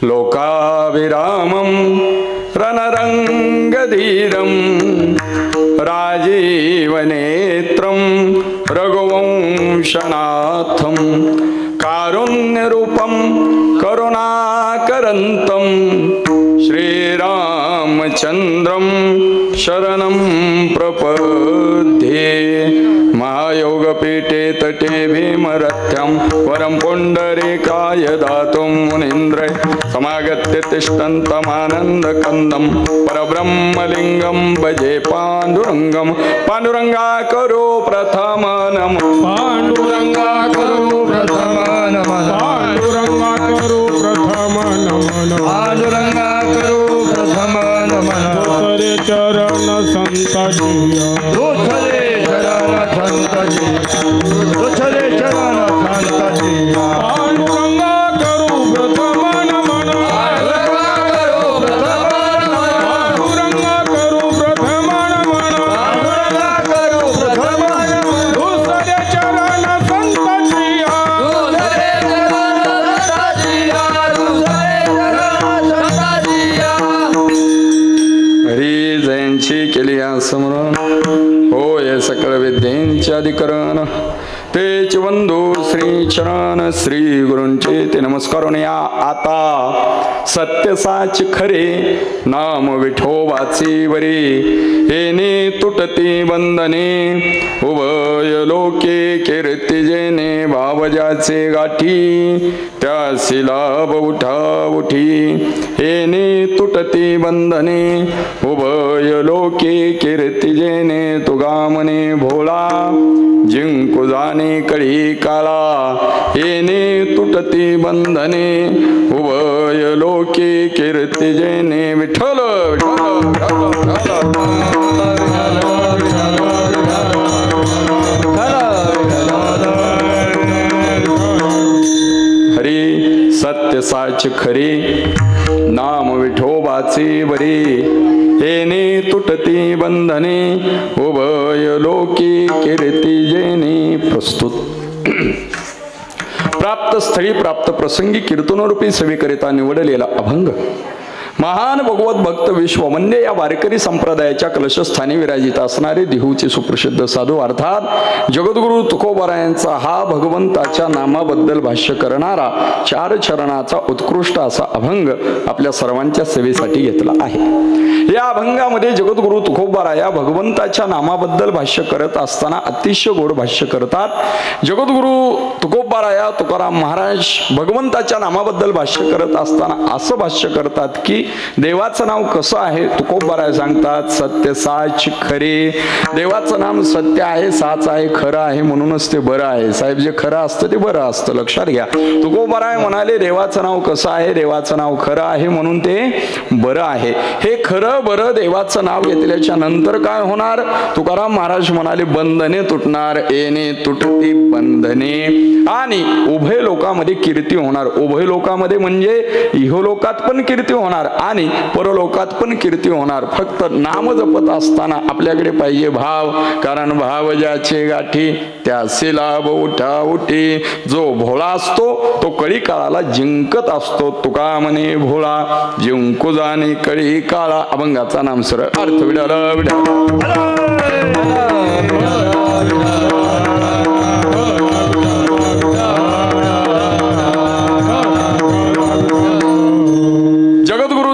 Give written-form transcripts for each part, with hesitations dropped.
लोकाभिरामं रणरंगधीरं राजीवनेत्रं रघुवंशनाथं कारुण्यरूपं करुणाकरन्तं श्रीरामचन्द्रं शरणं प्रपद्ये। महायोगपीठे तटे भीमरथ्यं वरं पुण्डरीकाय दातुं मुनीन्द्र समागत्य तिष्ठन्तमानन्दकन्दं परब्रह्मलिङ्गं भजे पाण्डुरङ्गं। पाण्डुरङ्गा करो प्रथम नमः, पांडुरंगा करो प्रथम नमः, पांडुरंगा करो प्रथम नमः, पांडुरंगा करो प्रथम नमः। दुसरे चरण संतजी, दुसरे चरण संतजी, दुसरे चरण संतजी। पांडुरंगा करो प्रथम नमः, पांडुरंगा करो प्रथम नमः, पांडुरंगा करो प्रथम नमः, पांडुरंगा करो प्रथम नमः। दुसरे चरण संतजी, दुसरे चरण संतजी, दुसरे चरण संतजी। हरी जयंची केली स्मरण होय सकळ विद्येंचे अधिकरण। तेच वंदो श्री चरण श्री गुरूंचे ते नमस्कारून या आता सत्य साच खरे नाम विठोबाचे वरे। येणे तुटती बंधने उभय लोके कीर्ती जेने भावजाचे गाठी त्यासी लाभ उठा उठी। येणे तुटती बंधने उभय लोके कीर्ती जेने तुगा मने भोळा जिंकू जाणे कळी काळा। येणे तुटती बंधने उभय लोके कीर्ती जेने विठ्ठल हरी सत्य साच खरे नाम विठोबाचे बरे। येणे तुटती बंधने उभय लोके कीर्ती जेने। प्रस्तुत प्राप्त स्थळी प्राप्त प्रसंगी कीर्तनरूपी सेवेकरिता निवडलेला अभंग महान भगवत भक्त विश्ववंद्य या वारकरी संप्रदायाच्या कलशस्थानी विराजित असणारे देहूचे सुप्रसिद्ध साधू अर्थात जगद्गुरु तुकोबारायांचा हा भगवंताच्या नामाबद्दल भाष्य करणारा 4 चरणाचा उत्कृष्ट असा अभंग आपल्या सर्वांच्या सेवेसाठी घेतला आहे। या अभंगामध्ये जगद्गुरु तुकोबारा या भगवंताच्या नामाबद्दल भाष्य करत असताना अतिशय गोड भाष्य करतात। जगद्गुरु तुकोबारा या तुकाराम महाराज भगवंताच्या नामाबद्दल भाष्य करत असताना असं भाष्य करतात की देवाचं नाव कसं आहे तुकोबाराय सांगतात सत्य साच खरे। देवाचं नाम सत्य आहे साच आहे खरं आहे म्हणूनच ते बरं आहे। साहेब जे खरं असतं ते बरं असतं लक्षात घ्या। तुकोबाराय म्हणाले देवाचं नाव कसं आहे देवाचं नाव खरं आहे म्हणून ते बरं आहे। हे खरं बरं देवाचं नाव घेतल्याच्या नंतर काय होणार तुकाराम महाराज म्हणाले बंधने तुटणार। येणे तुटती बंधने आणि उभय लोकांमध्ये कीर्ती होणार। उभय लोकांमध्ये म्हणजे इहलोकात पण कीर्ती होणार आणि परलोकात पण कीर्ती होणार। फक्त नाम जपत असताना आपल्याकडे पाहिजे भाव कारण भाव ज्याचे गाठी त्याचे लाभ उठा उठी। जो भोळा असतो तो कळी काळाला जिंकत असतो। तुका म्हणे भोळा जिंकू जाणे कळी काळा। अभंगाचा नाम सरळ अर्थ विडाल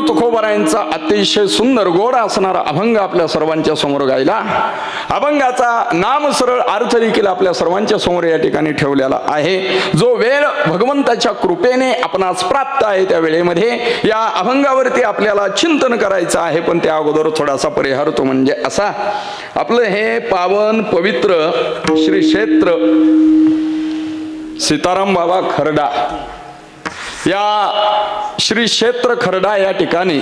तुकोबारायांचा अतिशय सुंदर गोड असणारा अभंग आपल्या सर्वांच्या समोर गायला। अभंगाचा नाम सरळ अर्थ देखील आपल्या सर्वांच्या समोर या ठिकाणी ठेवलेला आहे। जो वेळ भगवंताच्या कृपेने आपणास प्राप्त आहे त्या वेळेमध्ये या अभंगावरती आपल्याला चिंतन करायचं आहे। पण त्या अगोदर थोडासा परिहार तो म्हणजे असा आपलं हे पावन पवित्र श्री क्षेत्र सीताराम बाबा खर्डा या श्री क्षेत्र खर्डा या ठिकाणी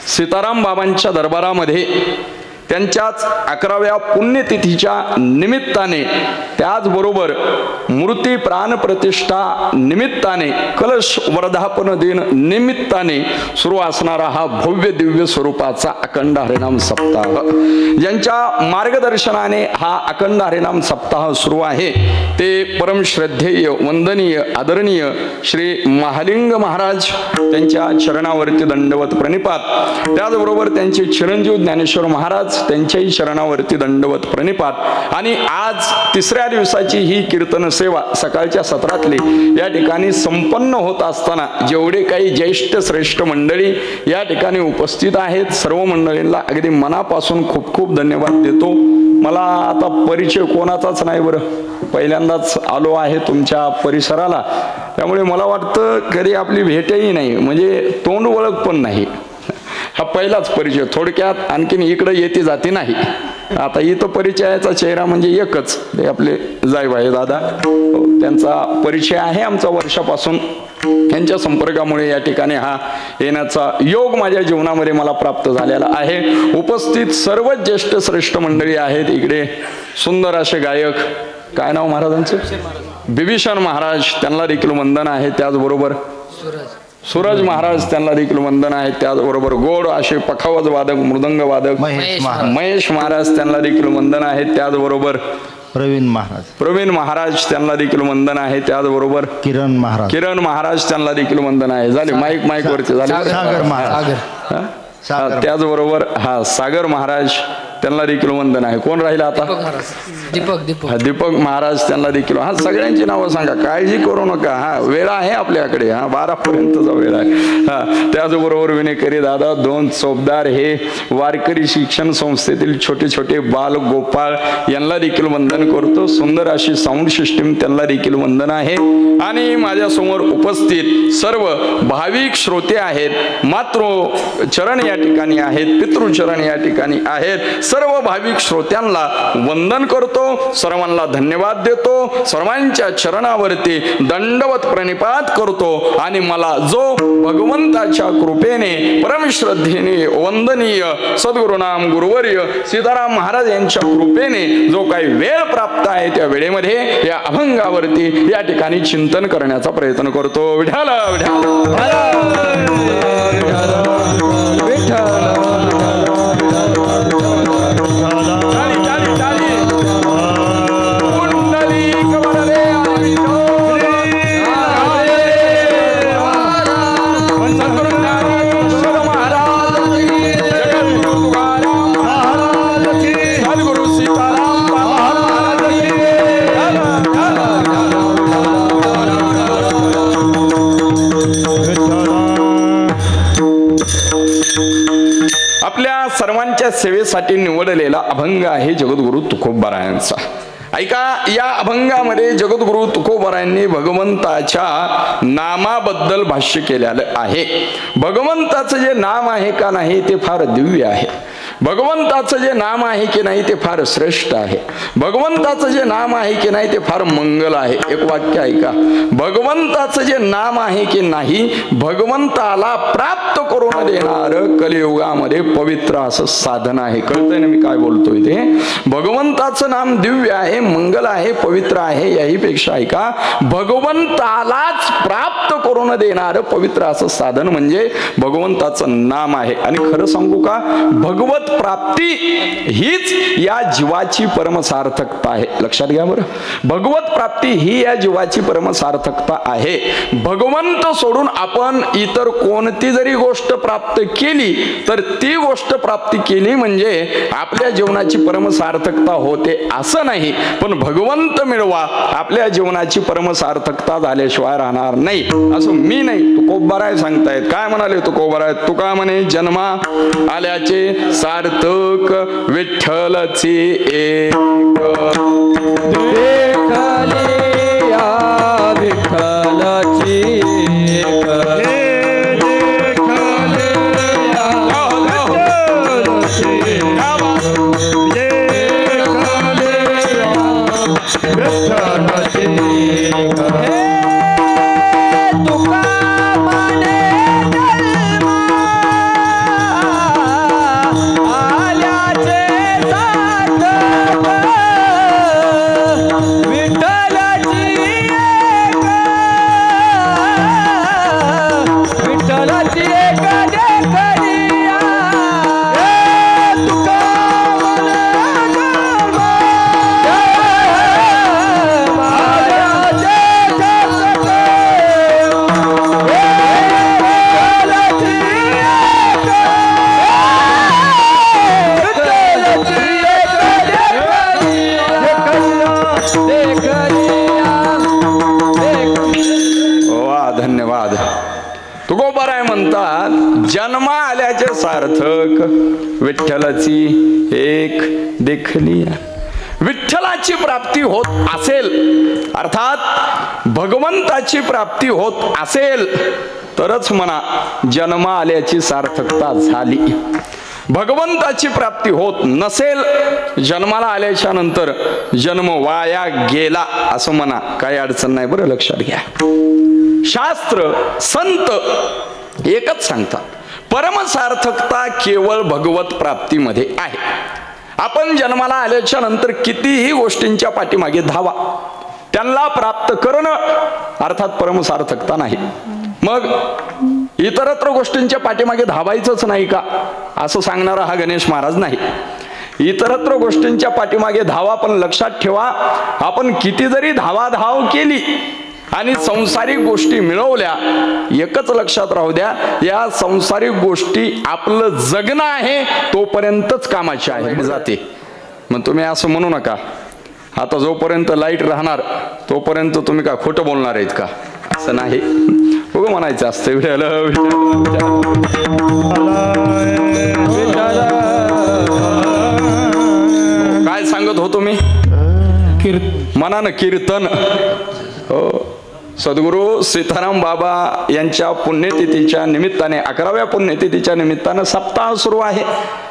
सीताराम बाबांच्या दरबारामध्ये त्यांच्याच 11व्या पुण्यतिथीच्या निमित्ताने, त्याचबरोबर मूर्ती प्राण प्रतिष्ठा निमित्ताने, कलश वर्धापन दिन निमित्ताने सुरू असणारा हा भव्य दिव्य स्वरूपाचा अखंड हरिनाम सप्ताह, ज्यांच्या मार्गदर्शनाने हा अखंड हरिनाम सप्ताह सुरू आहे ते परम श्रद्धेय, वंदनीय, आदरणीय श्री महालिंग महाराज, त्यांच्या चरणावरती दंडवत प्रणिपात. त्याचबरोबर त्यांचे चिरंजीव ज्ञानेश्वर महाराज, त्यांच्याही चरणावरती दंडवत प्रणिपात. आणि आज तिसऱ्या दिवसाची ही कीर्तन सेवा सकाळच्या सत्रातली या ठिकाणी संपन्न होत असताना जेवढे काही ज्येष्ठ श्रेष्ठ मंडळी या ठिकाणी उपस्थित आहेत, सर्व मंडळींना अगदी मनापासून खूप खूप धन्यवाद देतो. मला आता परिचय कोणाचाच नाही बरं, पहिल्यांदाच आलो आहे तुमच्या परिसराला, त्यामुळे मला वाटतं कधी आपली भेटही नाही, म्हणजे तोंड ओळख पण नाही. हा पहिलाच परिचय. थोडक्यात आणखीन इकडे येते जाते नाही. आता इथं परिचयाचा चेहरा म्हणजे एकच, ते आपले जायभाई दादा, त्यांचा परिचय आहे आमचा वर्षापासून. यांच्या संपर्कामुळे या ठिकाणी हा येण्याचा योग माझ्या जीवनामध्ये मला प्राप्त झालेला आहे. उपस्थित सर्वच ज्येष्ठ श्रेष्ठ मंडळी आहेत. इकडे सुंदर असे गायक, काय नाव महाराजांचे? बिभीषण महाराज, त्यांना देखील वंदन आहे. त्याचबरोबर सूरज महाराज, त्यांना देखील वंदन आहे. त्याचबरोबर गोड असे पखावज वादक, मृदंग वादक महेश महाराज, त्यांना देखील वंदन आहे. त्याचबरोबर प्रवीण महाराज, त्यांना देखील वंदन आहे. त्याचबरोबर किरण महाराज, त्यांना देखील वंदन आहे. झाले माईक वरती झाले. त्याचबरोबर सागर महाराज, त्यांना देखील वंदन आहे. कोण राहिला आता? दीपक महाराज, त्यांना देखील. सगळ्यांची नावं सांगा, काळजी करू नका. वेळ आहे आपल्याकडे. 12 पर्यंतचा वेळ आहे. त्याचबरोबर विनेकरी दादा, 2 चोपदार, हे वारकरी शिक्षण संस्थेतील छोटे छोटे बाल गोपाळ, यांना देखील वंदन करतो. सुंदर अशी साऊंड सिस्टीम, त्यांना देखील वंदन आहे. आणि माझ्यासमोर उपस्थित सर्व भाविक श्रोते आहेत, मातृ चरण या ठिकाणी आहेत, पितृचरण या ठिकाणी आहेत. सर्व भाविक श्रोत्यांना वंदन करतो, सर्वांना धन्यवाद देतो, सर्वांच्या चरणावरती दंडवत प्रणिपात करतो. आणि मला जो भगवंताच्या कृपेने, परमश्रद्धेने वंदनीय सद्गुरुनाम गुरुवर्य सीताराम महाराज यांच्या कृपेने जो काही वेळ प्राप्त आहे, त्या वेळेमध्ये या अभंगावरती या ठिकाणी चिंतन करण्याचा प्रयत्न करतो. विठ्ठल सर्वांच्या सेवेसाठी निवडलेला अभंग आहे जगद्गुरु तुकोबारायांचा. ऐका, या अभंगामध्ये जगद्गुरु तुकोबारायांनी भगवंताच्या नामाबद्दल भाष्य केलेलं आहे. भगवंताचं जे नाम आहे का नाही ते फार दिव्य आहे. भगवंताचं जे नाम आहे की नाही ते फार श्रेष्ठ आहे. भगवंताचं जे नाम आहे की नाही ते फार मंगल आहे. एक वाक्य ऐका, भगवंताचं जे नाम आहे की नाही, भगवंताला प्राप्त करून देणार कलियुगामध्ये पवित्र असं साधन आहे. कळतंय ना मी काय बोलतोय ते? भगवंताचं नाम दिव्य आहे, मंगल आहे, पवित्र आहे. याहीपेक्षा ऐका, भगवंतालाच प्राप्त करून देणार पवित्र असं साधन म्हणजे भगवंताचं नाम आहे. आणि खरं सांगू का, भगवत प्राप्ती हीच या जीवाची परमसार्थकता आहे. लक्षात घ्या बरं, भगवत प्राप्ती ही या जीवाची परमसार्थकता आहे. भगवंत सोडून आपण इतर कोणती जरी गोष्ट प्राप्त केली तर ती गोष्ट प्राप्ती केली म्हणजे आपल्या जीवनाची परमसार्थकता होते असं नाही. पण भगवंत मिळवा, आपल्या जीवनाची परमसार्थकता झाल्याशिवाय राहणार नाही असं मी नाही, तुकोबाराय सांगतायत. काय म्हणाले तुकोबाराय? तुका म्हणे, जन्मा आल्याचे सार्थक विठ्ठलची एक देखले या विठ्ठलची एक आल्याचे तुकोबाराय म्हणतात जन्मा आल्याचे सार्थक विठ्ठलाची एक देखली. विठ्ठलाची प्राप्ती होत असेल अर्थात भगवंताची प्राप्ती होत असेल तरच म्हणा जन्मा आल्याची सार्थकता झाली. भगवंताची प्राप्ती होत नसेल जन्माला आल्याच्या नंतर जन्म वाया गेला असं म्हणा, काही अडचण नाही. बरं लक्षात घ्या, शास्त्र संत एकच सांगतात, परमसार्थकता केवळ भगवत प्राप्तीमध्ये आहे. आपण जन्माला आल्याच्या नंतर कितीही गोष्टींच्या पाठीमागे धावा, त्यांना प्राप्त करणं अर्थात परमसार्थकता नाही. मग इतरत्र गोष्टींच्या पाठीमागे धावायचंच नाही का असं सांगणारा हा गणेश महाराज नाही. इतरत्र गोष्टींच्या पाठीमागे धावा, पण लक्षात ठेवा आपण किती जरी धावाधाव केली आणि संसारिक गोष्टी मिळवल्या, एकच लक्षात राहू द्या, या संसारिक गोष्टी आपलं जगणं आहे तोपर्यंतच कामाची आहे जाते. मग तुम्ही असं म्हणू नका आता जोपर्यंत लाईट राहणार तोपर्यंत तुम्ही का खोटं बोलणार आहेत का, असं नाही. हो म्हणायचं असतं. काय सांगत होतो मी? मनानं कीर्तन. हो, सद्गुरू सीताराम बाबा यांच्या पुण्यतिथीच्या निमित्ताने 11व्या पुण्यतिथीच्या निमित्तानं सप्ताह सुरू आहे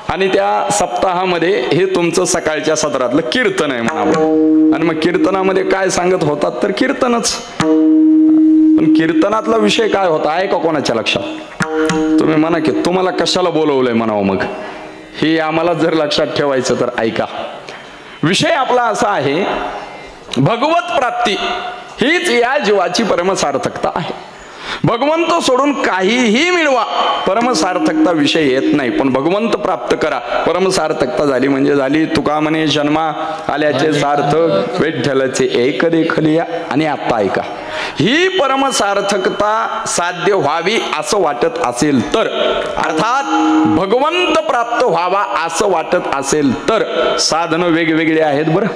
आणि त्या सप्ताहामध्ये हे तुमचं सकाळच्या सत्रातलं कीर्तन आहे म्हणावं. आणि मग कीर्तनामध्ये काय सांगत होतात तर कीर्तनच. पण कीर्तनातला विषय काय होता आहे का कोणाच्या लक्षात? तुम्ही म्हणा की तुम्हाला कशाला बोलवलंय म्हणावं. मग हे आम्हाला जर लक्षात ठेवायचं तर ऐका, विषय आपला असा आहे, भगवत प्राप्ती हीच या जीवाची परमसार्थकता आहे. भगवंत सोडून काहीही मिळवा परमसार्थकता विषय येत नाही, पण भगवंत प्राप्त करा परमसार्थकता झाली म्हणजे झाली. तुका म्हणे जन्मा आल्याचे सार्थक विठ्ठलाचे एक देखलिया. आणि आता ऐका, ही परमसार्थकता साध्य व्हावी असं वाटत असेल तर, अर्थात भगवंत प्राप्त व्हावा असं वाटत असेल तर साधनं वेगवेगळी आहेत. बरं,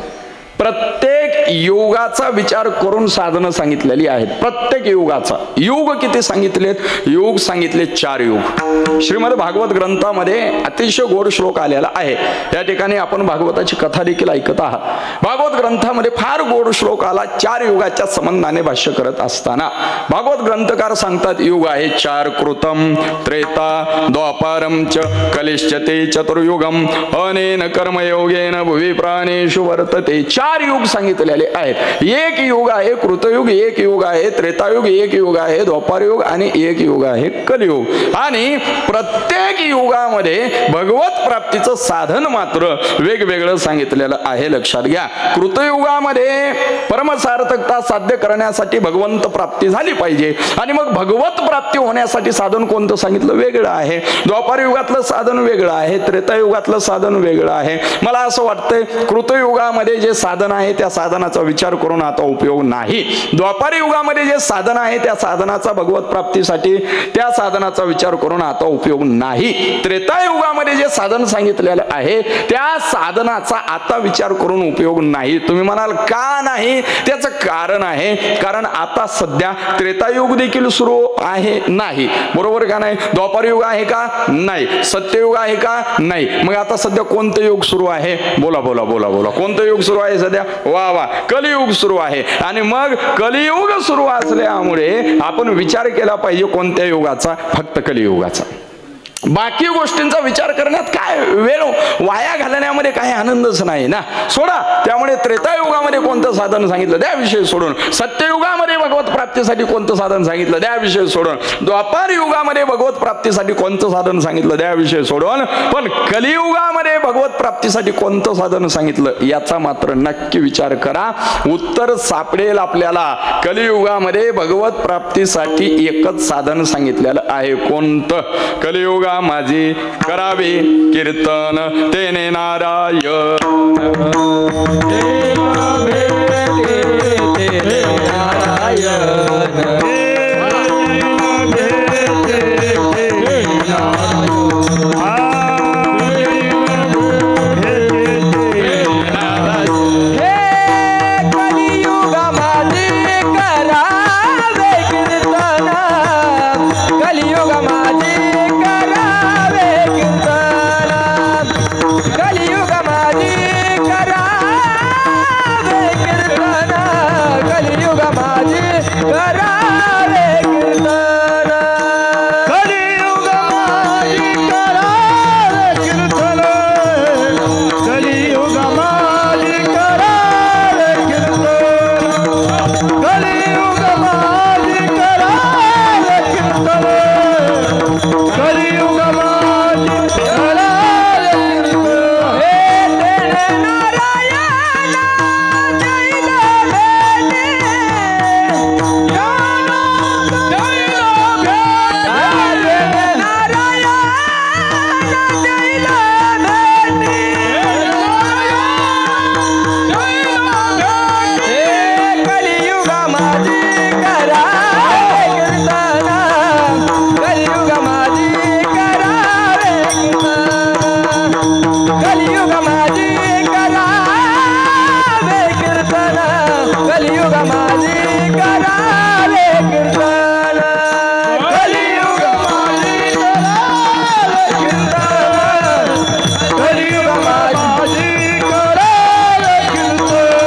प्रत्येक युगाचा विचार करून साधनं सांगितलेली आहेत. प्रत्येक युगाचा. युग किती सांगितलेत? युग सांगितले 4 युग. श्रीमद भागवत ग्रंथामध्ये अतिशय गोड श्लोक आलेला आहे. या ठिकाणी आपण भागवताची कथा देखील ऐकत आहात. भागवत ग्रंथामध्ये फार गोड श्लोक आला 4 युगाच्या संबंधाने भाष्य करत असताना. भागवत ग्रंथकार सांगतात युग आहे 4, कृतम त्रेता द्वापारम च कलिश्चते चतुर्युगम अनेन कर्मयोगेन भुवि प्राणेषु वर्तते. 4 युग सांगितलेले आहेत. एक युग आहे कृतयुग, एक युग आहे त्रेतायुग, एक युग आहे द्वापार युग आणि एक युग आहे कलियुग. आणि प्रत्येक युगामध्ये भगवत प्राप्तीचं साधन मात्र वेगवेगळं सांगितलेलं आहे. लक्षात घ्या, कृतयुगामध्ये परमसार्थकता साध्य करण्यासाठी भगवंत प्राप्ती झाली पाहिजे आणि मग भगवत प्राप्ती होण्यासाठी साधन कोणतं सांगितलं वेगळं आहे. द्वापार युगातलं साधन वेगळं आहे, त्रेतायुगातलं साधन वेगळं आहे. मला असं वाटतंय कृतयुगामध्ये जे साधन आहे त्या साधनाचा विचार करून आता उपयोग नाही. द्वापारी युगामध्ये जे साधन आहे त्या साधनाचा भगवत प्राप्तीसाठी त्या साधनाचा विचार करून आता उपयोग नाही. त्रेतायुगामध्ये जे साधन सांगितलेलं आहे त्या साधनाचा आता विचार करून उपयोग नाही. तुम्ही म्हणाल का नाही? त्याचं कारण आहे, कारण आता सध्या त्रेतायुग देखील सुरू आहे नाही, बरोबर का नाही? द्वापार युग आहे का? नाही. सत्ययुग आहे का? नाही. मग आता सध्या कोणतं युग सुरू आहे? बोला बोला बोला बोला. कोणतं युग सुरू आहे सध्या? वा वा, कलियुग सुरू आहे. आणि मग कलियुग सुरू असल्यामुळे आपण विचार केला पाहिजे कोणत्या युगाचा? फक्त कलियुगाचा. बाकी गोष्टींचा विचार करण्यात काय वेळ वाया घालण्यामध्ये काही आनंदच नाही ना. सोडा. त्यामुळे त्रेतायुगामध्ये कोणतं साधन सांगितलं द्या विषय सोडून. सत्ययुगामध्ये भगवत प्राप्तीसाठी कोणतं साधन सांगितलं द्या विषय सोडून. द्वापार युगामध्ये भगवत प्राप्तीसाठी कोणतं साधन सांगितलं द्या विषय सोडून. पण कलियुगामध्ये भगवत प्राप्तीसाठी कोणतं साधन सांगितलं याचा मात्र नक्की विचार करा. उत्तर सापडेल आपल्याला. कलियुगामध्ये भगवत प्राप्तीसाठी एकच साधन सांगितलेलं आहे. कोणतं? कलियुगा माझी करावे कीर्तन तेने नारायण. कलियुगा माझी करावे कीर्तन कलियुग माझी करावे कीर्तन हे तेणे नारायण जैन भेटे ज्ञान जैन भेटे नारायण जैन भेटे कलियुग माझी करावे कीर्तन कलियुग माझी करावे कीर्तन कलियुग माझी करावे कीर्तन कलियुग माझी करावे कीर्तन कलियुग माझी करावे कीर्तन कलियुग माझी करावे कीर्तन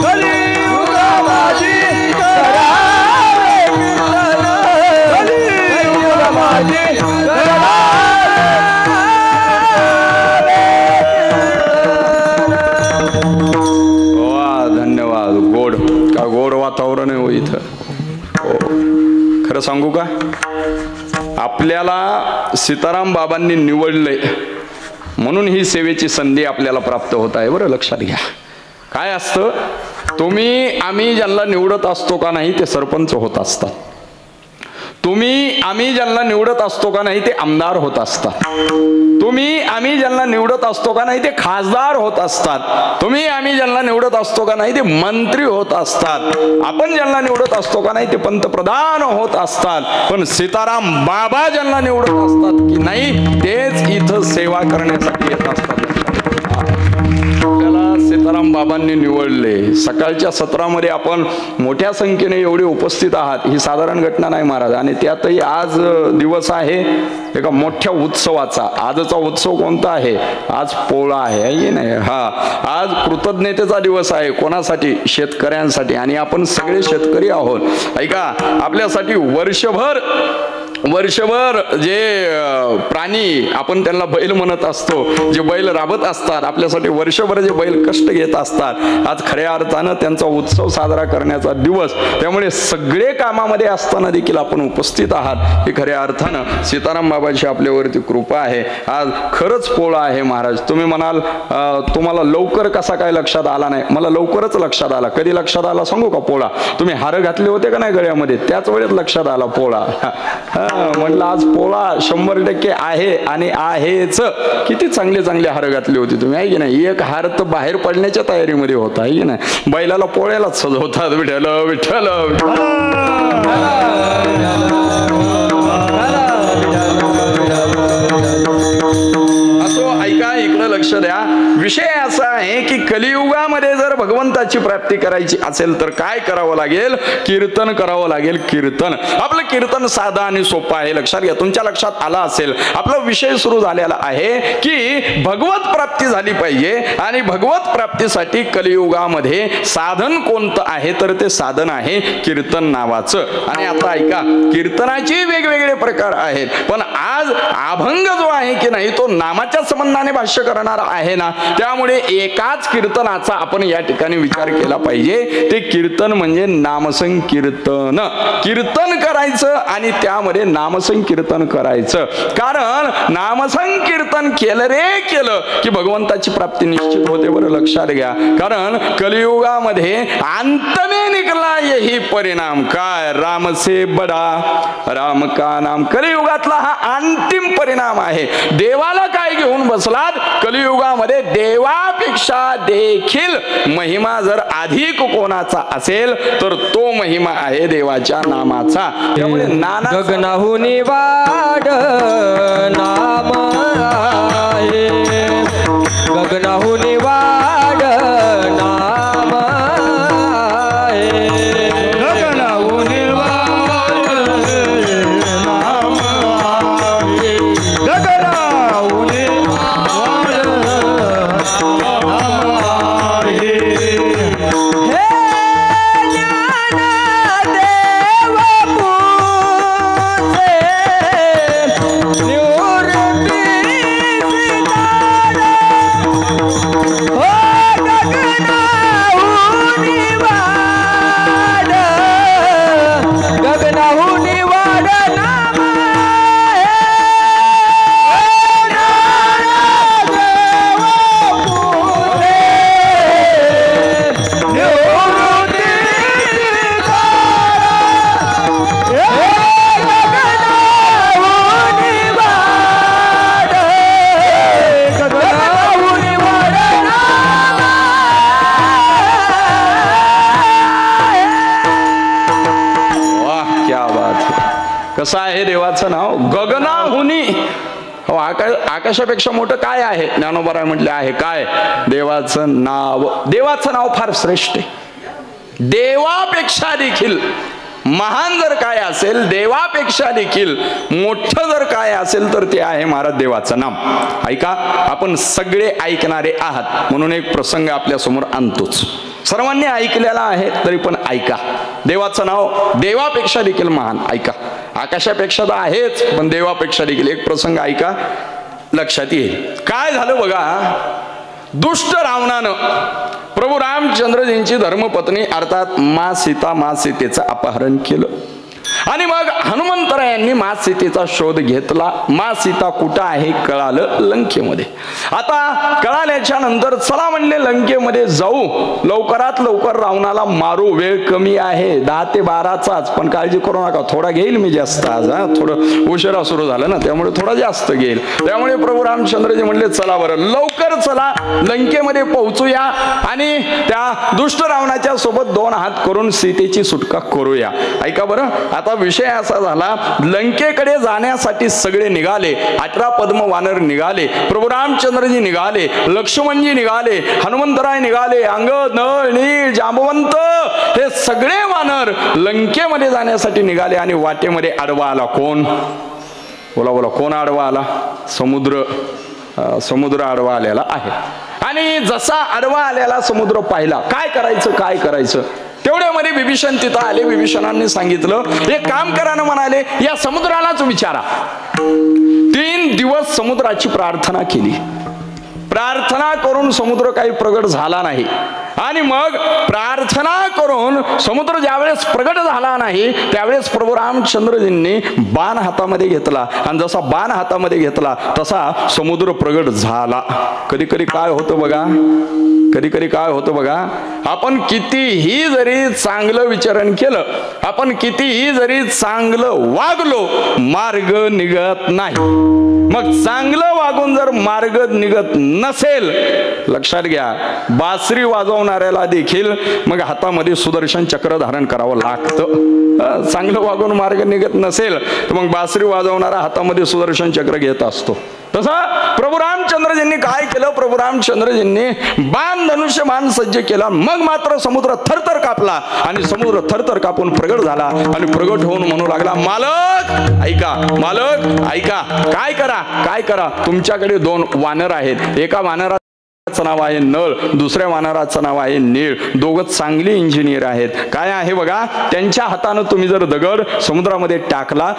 कलियुग माझी करावे कीर्तन कलियुग माझी वा धन्यवाद. गोड का गोड वातावरण आहे हो इथं. हो खरं सांगू का, आपल्याला सीताराम बाबांनी निवडले म्हणून ही सेवेची संधी आपल्याला प्राप्त होत आहे. बरं लक्षात घ्या. काय असतं, तुम्ही आम्ही ज्यांना निवडत असतो का नाही ते सरपंच होत असतात. तुम्ही आम्ही ज्यांना निवडत असतो का नाही ते आमदार होत असतात. तुम्ही आम्ही ज्यांना निवडत असतो का नाही ते खासदार होत असतात. तुम्ही आम्ही ज्यांना निवडत असतो का नाही ते मंत्री होत असतात. आपण ज्यांना निवडत असतो का नाही ते पंतप्रधान होत असतात. पण सीताराम बाबा ज्यांना निवडत असतात की नाही तेच इथं सेवा करण्यासाठी येत असतात. आपल्याला सीताराम बाबांनी निवडले. सकाळच्या सत्रामध्ये आपण मोठ्या संख्येने एवढे उपस्थित आहात ही साधारण घटना नाही महाराज. आणि त्यातही आज दिवस आहे एका मोठ्या उत्सवाचा. आजचा उत्सव कोणता आहे? आज पोळा आहे नाही. हा आज कृतज्ञतेचा दिवस आहे. कोणासाठी? शेतकऱ्यांसाठी. आणि आपण सगळे शेतकरी आहोत. ऐका, आपल्यासाठी वर्षभर जे प्राणी आपण त्यांना बैल म्हणत असतो, जे बैल राबत असतात आपल्यासाठी वर्षभर जे बैल कष्ट घेत असतात, आज खऱ्या अर्थानं त्यांचा उत्सव साजरा करण्याचा दिवस. त्यामुळे सगळे कामामध्ये असताना देखील आपण उपस्थित आहात ही खऱ्या अर्थानं सीताराम बाबाची आपल्यावरती कृपा आहे. आज खरंच पोळा आहे महाराज. तुम्ही म्हणाल तुम्हाला लवकर कसा काय लक्षात आला नाही? मला लवकरच लक्षात आला. कधी लक्षात आला सांगू का? पोळा तुम्ही हार घातले होते का नाही गळ्यामध्ये, त्याच वेळेत लक्षात आला पोळा. म्हटलं आज पोळा 100% आहे आणि आहेच. किती चांगले चांगले हार घातले होते तुम्ही, आहे की नाही? एक हार तर बाहेर पडण्याच्या तयारीमध्ये होता, आहे की नाही? बैलाला पोळ्यालाच सजवतात. विठ्ठल विठ्ठल असो. ऐका, इकडं लक्ष द्या. विषय असा आहे की कलियुगामध्ये जर भगवंताची प्राप्ती करायची असेल तर काय करावं लागेल? कीर्तन करावं लागेल. कीर्तन. आपलं कीर्तन साधा आणि सोपं आहे. लक्षात घ्या. तुमच्या लक्षात आला असेल आपला विषय सुरू झालेला आहे की भगवत प्राप्ती झाली पाहिजे. आणि भगवत प्राप्तीसाठी कलियुगामध्ये साधन कोणतं आहे? तर ते साधन आहे कीर्तन नावाचं. आणि आता ऐका, कीर्तनाचे वेगवेगळे प्रकार आहेत. पण आज अभंग जो आहे की नाही तो नामाच्या संबंधाने भाष्य करणार आहे ना, त्यामुळे एकाच कीर्तनाचा आपण या ठिकाणी विचार केला पाहिजे. ते कीर्तन म्हणजे नामसंकीर्तन. कीर्तन करायचं आणि त्यामध्ये नामसंकीर्तन करायचं. कारण नामसंकीर्तन केलं रे केलं की भगवंताची प्राप्ती निश्चित होते. बरं लक्षात घ्या. कारण कलियुगामध्ये अंत में निकला यही परिणाम. काय? राम से बडा राम का नाम. कलियुगातला हा अंतिम परिणाम आहे. देवाला काय घेऊन बसलात? कलियुगामध्ये देवापेक्षा देखील महिमा जर अधिक कोणाचा असेल तर तो महिमा आहे देवाच्या नामाचा. त्यामुळे नाना गगनाहुनी वाढ नाम आहे. गगनाहुनी वाढ नाम आहे. गगनाहुनी वाढ नाम आहे. गगनाहुनी वाढ नाम आहे. हे ज्ञानदेव पूजे आहे देवाचं नाव गगनाहुनी. हो, आकाशापेक्षा मोठं काय आहे? ज्ञानोबा म्हटले आहे काय? देवाचं नाव. देवाचं नाव फार श्रेष्ठ आहे. देवापेक्षा देखील महान जर काय असेल, देवापेक्षा देखील मोठं जर काय असेल तर ते आहे महाराज देवाचं नाम. ऐका, आपण सगळे ऐकणारे आहात म्हणून एक प्रसंग आपल्या समोर आणतोच. सर्वांनी ऐकलेला आहे तरी पण ऐका. देवाचं नाव देवापेक्षा देखील महान. ऐका, आकाशापेक्षा तर आहेच पण देवापेक्षा देखील एक प्रसंग ऐका, लक्षात येईल. काय झालं बघा, दुष्ट रावणानं प्रभू रामचंद्रजींची धर्मपत्नी अर्थात माँ सीतेचं अपहरण केलं. आणि मग हनुमंतरायांनी माँ सीतेचा शोध घेतला. माँ सीता कुठं आहे कळालं, लंकेमध्ये. आता कळाल्याच्या नंतर चला म्हणले लंकेमध्ये जाऊ, लवकरात लवकर रावणाला मारू. वेळ कमी आहे, 10 ते 12चाच, पण काळजी करू नका, थोडा घेईल मी जास्त आज. थोडं उशिरा सुरू झालं ना, त्यामुळे थोडा जास्त घेईल. त्यामुळे प्रभू रामचंद्रजी म्हणले चला बरं लवकर चला, लंकेमध्ये पोहोचूया आणि त्या दुष्ट रावणाच्या सोबत 2 हात करून सीतेची सुटका करूया. ऐका बरं, आता विषय असा झाला, लंकेकडे जाण्यासाठी सगळे निघाले. 18 पद्म वानर निघाले, प्रभू रामचंद्रजी निघाले, लक्ष्मणजी निघाले, हनुमंतराय निघाले, अंगद, नळ, नीळ, जांबवंत हे सगळे वानर लंकेमध्ये जाण्यासाठी निघाले. आणि वाटेमध्ये आडवा आला कोण? बोला बोला, कोण आडवा आला? समुद्र आडवा आलेला आहे. आणि जसा आडवा आलेला समुद्र पाहिला, काय करायचं तेवढ्यामध्ये विभीषण तिथं आले. विभीषणांनी सांगितलं, एक काम करा ना, म्हणाले या समुद्रालाच विचारा. 3 दिवस समुद्राची प्रार्थना केली. प्रार्थना करून समुद्र काही प्रगट झाला नाही. आणि मग प्रार्थना करून समुद्र ज्यावेळेस प्रगट झाला नाही त्यावेळेस प्रभू रामचंद्रजींनी बाण हातामध्ये घेतला. आणि जसा बाण हातामध्ये घेतला तसा समुद्र प्रगट झाला. कधी कधी काय होतं बघा, आपण कितीही जरी चांगलं विचारण केलं, आपण कितीही जरी चांगलं वागलो, मार्ग निघत नाही. मग चांगलं वागून जर मार्ग निघत नसेल, लक्षात घ्या, बासरी वाजवणाऱ्याला देखील मग हातामध्ये सुदर्शन चक्र धारण करावं लागतं. चांगलं वागून मार्ग निघत नसेल तर मग बासरी वाजवणारा हातामध्ये सुदर्शन चक्र घेत असतो. तसं प्रभू रामचंद्रजींनी काय केलं? प्रभू रामचंद्रजींनी बाण धनुष्य बाण सज्ज केला. मग मात्र समुद्र थरथर कापला आणि समुद्र थरथर कापून प्रगट झाला. आणि प्रगट होऊन म्हणू लागला, मालक ऐका, काय करा, तुमच्याकडे 2 वानर आहेत. एका वानराचं नाव आहे नळ, दुसऱ्या वानराचं नाव आहे नीळ. दोघं चांगली इंजिनियर आहेत. काय आहे बघा, त्यांच्या हातानं तुम्ही जर दगड समुद्रामध्ये टाकला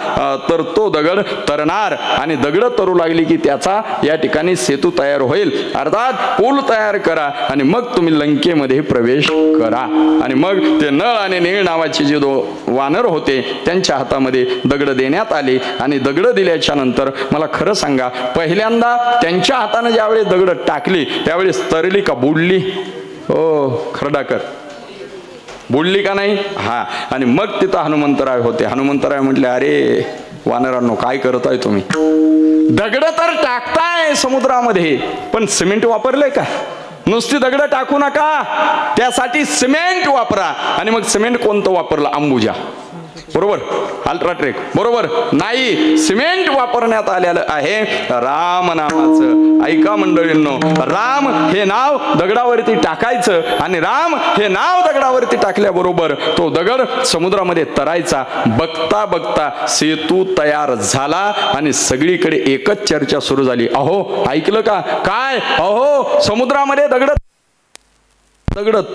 तर तो दगड तरणार. आणि दगड तरू लागली की त्याचा या ठिकाणी सेतू तयार होईल, अर्थात पूल तयार करा. आणि मग तुम्ही लंकेमध्ये प्रवेश करा. आणि मग ते नळ आणि नीळ नावाचे जे 2 वानर होते त्यांच्या हातामध्ये दगड देण्यात आले. आणि दगड दिल्याच्या नंतर मला खरं सांगा, पहिल्यांदा त्यांच्या हातानं ज्यावेळी दगड टाकली त्यावेळेस तरली का बुडली? हो, खरडाकर बुडली का नाही? हा. आणि मग तिथं हनुमंतराय होते. हनुमंतराय म्हटले, अरे वानरांनो, काय करताय तुम्ही? दगड तर टाकताय समुद्रामध्ये, पण सिमेंट वापरले का? नुसती दगड टाकू नका, त्यासाठी सिमेंट वापरा. आणि मग सिमेंट कोणतं वापरलं? अंबुजा, बरोबर, अल्ट्राट्रेक, बरोबर नाही, सिमेंट वापरण्यात आलेलं आहे राम नामाचं. ऐका मंडळींनो, राम हे नाव दगडावरती टाकायचं आणि राम हे नाव दगडावरती टाकल्याबरोबर तो दगड समुद्रामध्ये तरायचा. बघता बघता सेतू तयार झाला आणि सगळीकडे एकच चर्चा सुरू झाली. अहो, ऐकलं का? काय? अहो, समुद्रामध्ये दगड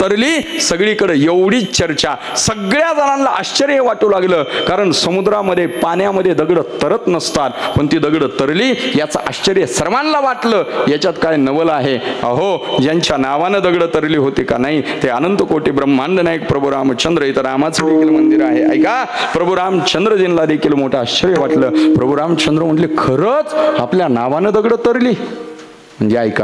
तरली. सगळीकडे एवढीच चर्चा. सगळ्या जणांना आश्चर्य वाटू लागलं, कारण समुद्रामध्ये पाण्यामध्ये दगड तरत नसतात, पण ती दगड तरली याचं आश्चर्य सर्वांना वाटलं. याच्यात काय नवल आहे? अहो, ज्यांच्या नावानं दगड तरली होती का नाही ते अनंत कोटी ब्रह्मांड नायक प्रभू रामचंद्र. इथं रामाचं देखील मंदिर आहे. ऐका, प्रभू रामचंद्रजींना देखील मोठं आश्चर्य वाटलं. प्रभू रामचंद्र म्हटले, खरंच आपल्या नावानं दगड तरली? म्हणजे ऐका,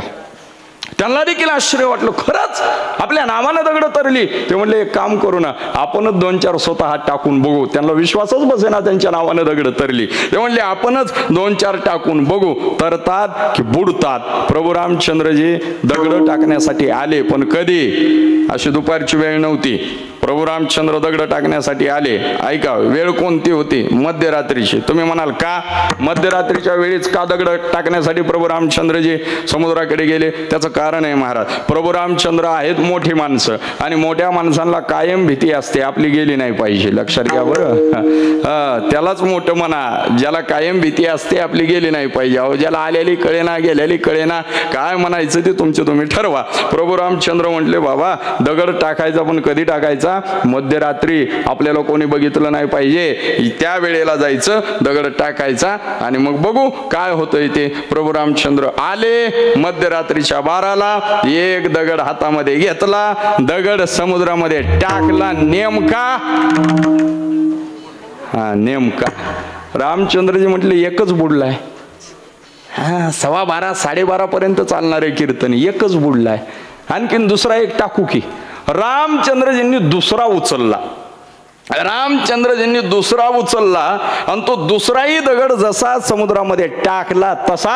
त्यांना देखील आश्चर्य वाटलं, खरंच आपल्या नावानं दगड तरली. ते म्हणले, एक काम करू ना, आपणच 2-4 स्वतः हात टाकून बघू. त्यांना विश्वासच बसेना त्यांच्या नावानं दगड तरली. ते म्हणले, आपणच 2-4 टाकून बघू, तरतात की बुडतात. प्रभू रामचंद्रजी दगड टाकण्यासाठी आले, पण कधी? अशी दुपारची वेळ नव्हती. प्रभू रामचंद्र दगड टाकण्यासाठी आले. ऐका, वेळ कोणती होती? मध्यरात्रीची. तुम्ही म्हणाल का मध्यरात्रीच्या वेळीच का दगड टाकण्यासाठी प्रभू रामचंद्रजी समुद्राकडे गेले? त्याचं कारण आहे महाराज. प्रभू रामचंद्र आहेत मोठी माणसं आणि मोठ्या माणसांना कायम भीती असते आपली गेली नाही पाहिजे. लक्षात घ्या बरं. त्यालाच मोठं म्हणा ज्याला कायम भीती असते आपली गेली नाही पाहिजे. अहो, ज्याला आलेली कळेना गेलेली कळेना काय म्हणायचं ते तुमचे तुम्ही ठरवा. प्रभू रामचंद्र म्हटले बाबा दगड टाकायचा, पण कधी टाकायचा? मध्यरात्री. आपल्याला कोणी बघितलं नाही पाहिजे त्या वेळेला जायचं, दगड टाकायचा आणि मग बघू काय होतंय ते. प्रभू रामचंद्र आले मध्यरात्रीच्या 12ला. एक दगड हातामध्ये घेतला, दगड समुद्रामध्ये टाकला. नेमका रामचंद्रजी म्हटले एकच बुडलाय. 12:15 12:30 पर्यंत चालणारे कीर्तन एकच बुडलाय, आणखीन दुसरा एक टाकू की? रामचंद्रजींनी दुसरा उचलला. रामचंद्रजींनी दुसरा उचलला आणि तो दुसराही दगड जसा समुद्रामध्ये टाकला तसा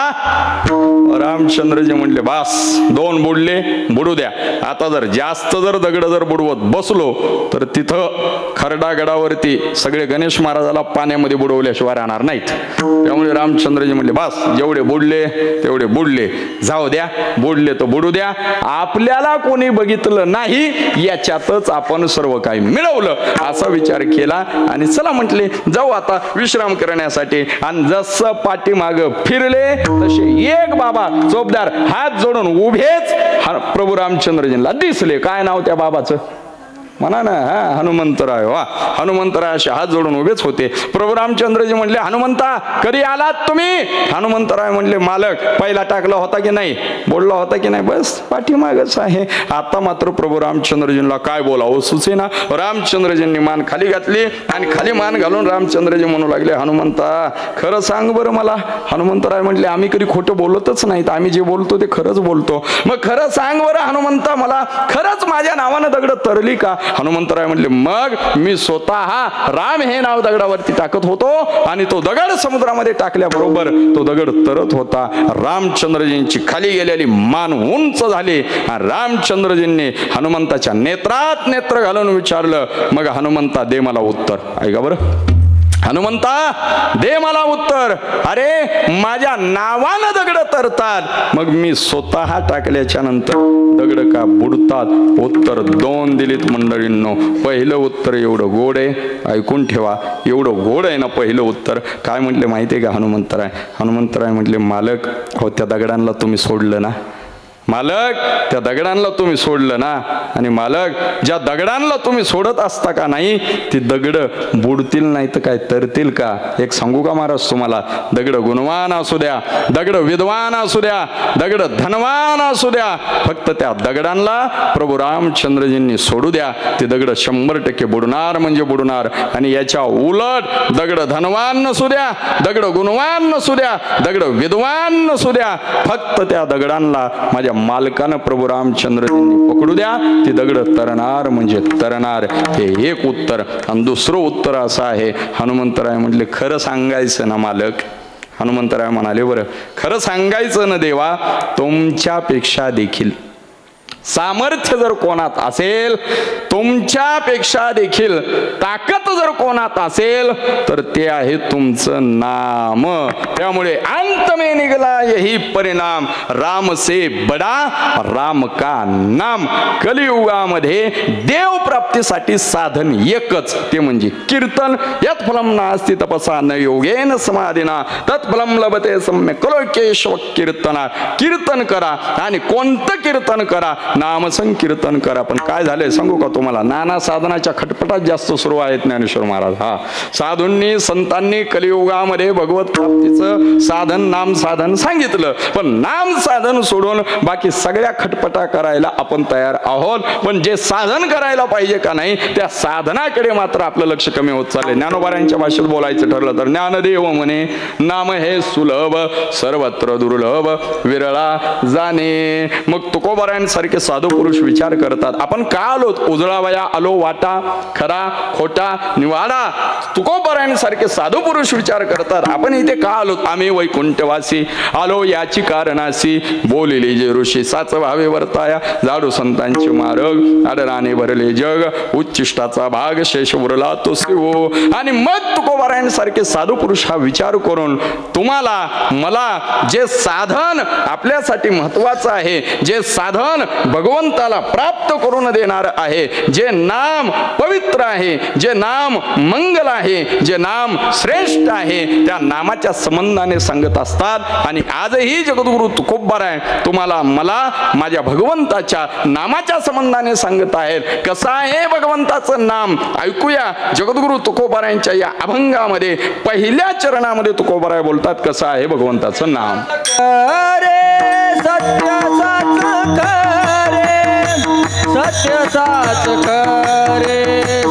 रामचंद्रजी म्हणले बास 2 बुडले, बुडू द्या. आता जर जास्त दगड बुडवत बसलो तर तिथं खरडागडावरती सगळे गणेश महाराजाला पाण्यामध्ये बुडवल्याशिवाय राहणार नाहीत. त्यामुळे रामचंद्रजी म्हणले बास जेवढे बुडले तेवढे बुडले, जाऊ द्या, बुडले तर बुडू द्या. आपल्याला कोणी बघितलं नाही याच्यातच आपण सर्व काही मिळवलं असा विचार केला आणि चला म्हटले जाऊ आता विश्राम करण्यासाठी. आणि जसं पाठीमाग फिरले तसे एक बाबा चोपदार हात जोडून उभेच प्रभू रामचंद्रजींना दिसले. काय नाव त्या बाबाचं? म्हणा ना. हनुमंतराय. वा, हनुमंतराय असे हात जोडून उभेच होते. प्रभू रामचंद्रजी म्हणले हनुमंता कधी आलात तुम्ही? हनुमंतराय म्हणले मालक पहिला टाकला होता की नाही, बोलला होता की नाही? बस पाठीमागच आहे. आता मात्र प्रभू रामचंद्रजींना काय बोलावं सुचेना. रामचंद्रजींनी मान खाली घातली आणि खाली मान घालून रामचंद्रजी म्हणू लागले हनुमंता खरं सांग बरं मला. हनुमंतराय म्हटले आम्ही कधी खोटं बोलतच नाहीत, आम्ही जे बोलतो ते खरंच बोलतो. मग खरं सांग बरं हनुमंता मला, खरंच माझ्या नावानं दगड तरली का? हनुमंतराय म्हणले मग मी स्वतः राम हे नाव दगडावरती टाकत होतो आणि तो दगड समुद्रामध्ये टाकल्याबरोबर तो दगड तरत होता. रामचंद्रजींची खाली गेलेली मान उंच झाली. रामचंद्रजींनी हनुमंताच्या नेत्रात नेत्र घालून विचारलं मग हनुमंता दे मला उत्तर. ऐका बरं, हनुमंता दे मला उत्तर. अरे माझ्या नावानं दगड तरतात, मग मी स्वतः टाकल्याच्या नंतर दगड का बुडतात? उत्तर 2 दिलीत मंडळींनो. पहिलं उत्तर एवढं गोड आहे, ऐकून ठेवा. एवढं गोड आहे ना पहिलं उत्तर. काय म्हटले माहिती आहे का हनुमंतराय? हनुमंतराय म्हटले मालक हो त्या दगडांना तुम्ही सोडलं ना. मालक त्या दगडांना तुम्ही सोडलं ना. आणि मालक ज्या दगडांना तुम्ही सोडत असता का नाही ती दगड बुडतील नाही तर काय तरतील का? एक सांगू का महाराज तुम्हाला, दगड गुणवान असू द्या, दगड विद्वान असू द्या, दगड धनवान असू द्या, फक्त त्या दगडांना प्रभू रामचंद्रजींनी सोडू द्या. ती दगड 100% बुडणार म्हणजे बुडणार. आणि याच्या उलट दगड धनवान नसू द्या, दगड गुणवान नसू द्या, दगड विद्वान नसू द्या, फक्त त्या दगडांना माझ्या मालकानं प्रभू रामचंद्रजींनी पकडू द्या. ती दगड तरणार म्हणजे तरणार. हे एक उत्तर. आणि दुसरं उत्तर असं आहे, हनुमंतराय म्हटले खरं सांगायचं ना मालक? हनुमंतराय म्हणाले बरं खरं सांगायचं ना देवा, तुमच्यापेक्षा देखील सामर्थ्य जर कोणात असेल, तुमच्यापेक्षा देखील ताकद जर कोणात असेल तर ते आहे तुमचं नाम. त्यामुळे अंत में निघला यही परिणाम, राम से बडा राम का नाम. कलियुगामध्ये देव प्राप्तीसाठी साधन एकच, ते म्हणजे कीर्तन. यत् फलम नास्ति तपसा न योगेन समाधिना तत्फलम लभते सम्यक् लोकेश्व कीर्तना. कीर्तन करा आणि कोणतं कीर्तन करा? नाम संकीर्तन करा. पण काय झालंय सांगू का तुम्हाला? नाना साधनाच्या खटपटात जास्त सुरू आहेत ज्ञानेश्वर महाराज. साधूंनी संतांनी कलियुगामध्ये भगवत प्राप्तीचं साधन नाम साधन सांगितलं, पण नाम साधन सोडून बाकी सगळ्या खटपटा करायला आपण तयार आहोत. पण जे साधन करायला पाहिजे का नाही त्या साधनाकडे मात्र आपलं लक्ष कमी होत चाललंय. ज्ञानोबारांच्या भाषेत बोलायचं ठरलं तर ज्ञानदेव म्हणे नाम हे सुलभ सर्वत्र दुर्लभ विरळा जाणे. मग तुकोबारांसारखे साधू पुरुष विचार करतात आपण का आलो? उजळावया आलो वाटा, खरा खोटा निवाडा. तुकोबारांसारखे साधू पुरुष विचार करतात आपण इथे का आलो? आम्ही वैकुंठ वैकुंठवासी आलो याची कारणासी बोलिले जे ऋषी साच भावे वर्ताया जाडू संतांचे मार्ग आदराने भरले जग उच्चिष्टाचा भाग शेष उरला तो शिवो. आणि मग तुकोबारायांसारखे साधू पुरुष हा विचार करून तुम्हाला मला जे साधन आपल्यासाठी महत्वाचं आहे, जे साधन भगवंताला प्राप्त करून देणार आहे, जे नाम पवित्र आहे, जे नाम मंगल आहे, जे नाम श्रेष्ठ आहे, त्या नामाच्या संबंधाने सांगत असतात. आणि आजही जगद्गुरु तुकोबाराय तुम्हाला मला माझ्या भगवंताच्या नामाच्या संबंधाने सांगत आहेत. कसं आहे भगवंताचं नाम ऐकूया. जगद्गुरु तुकोबारायांच्या या अभंगामध्ये पहिल्या चरणामध्ये तुकोबाराय बोलतात कसं आहे भगवंताचं नाम. सत्य साच खरे, सत्य साच खरे,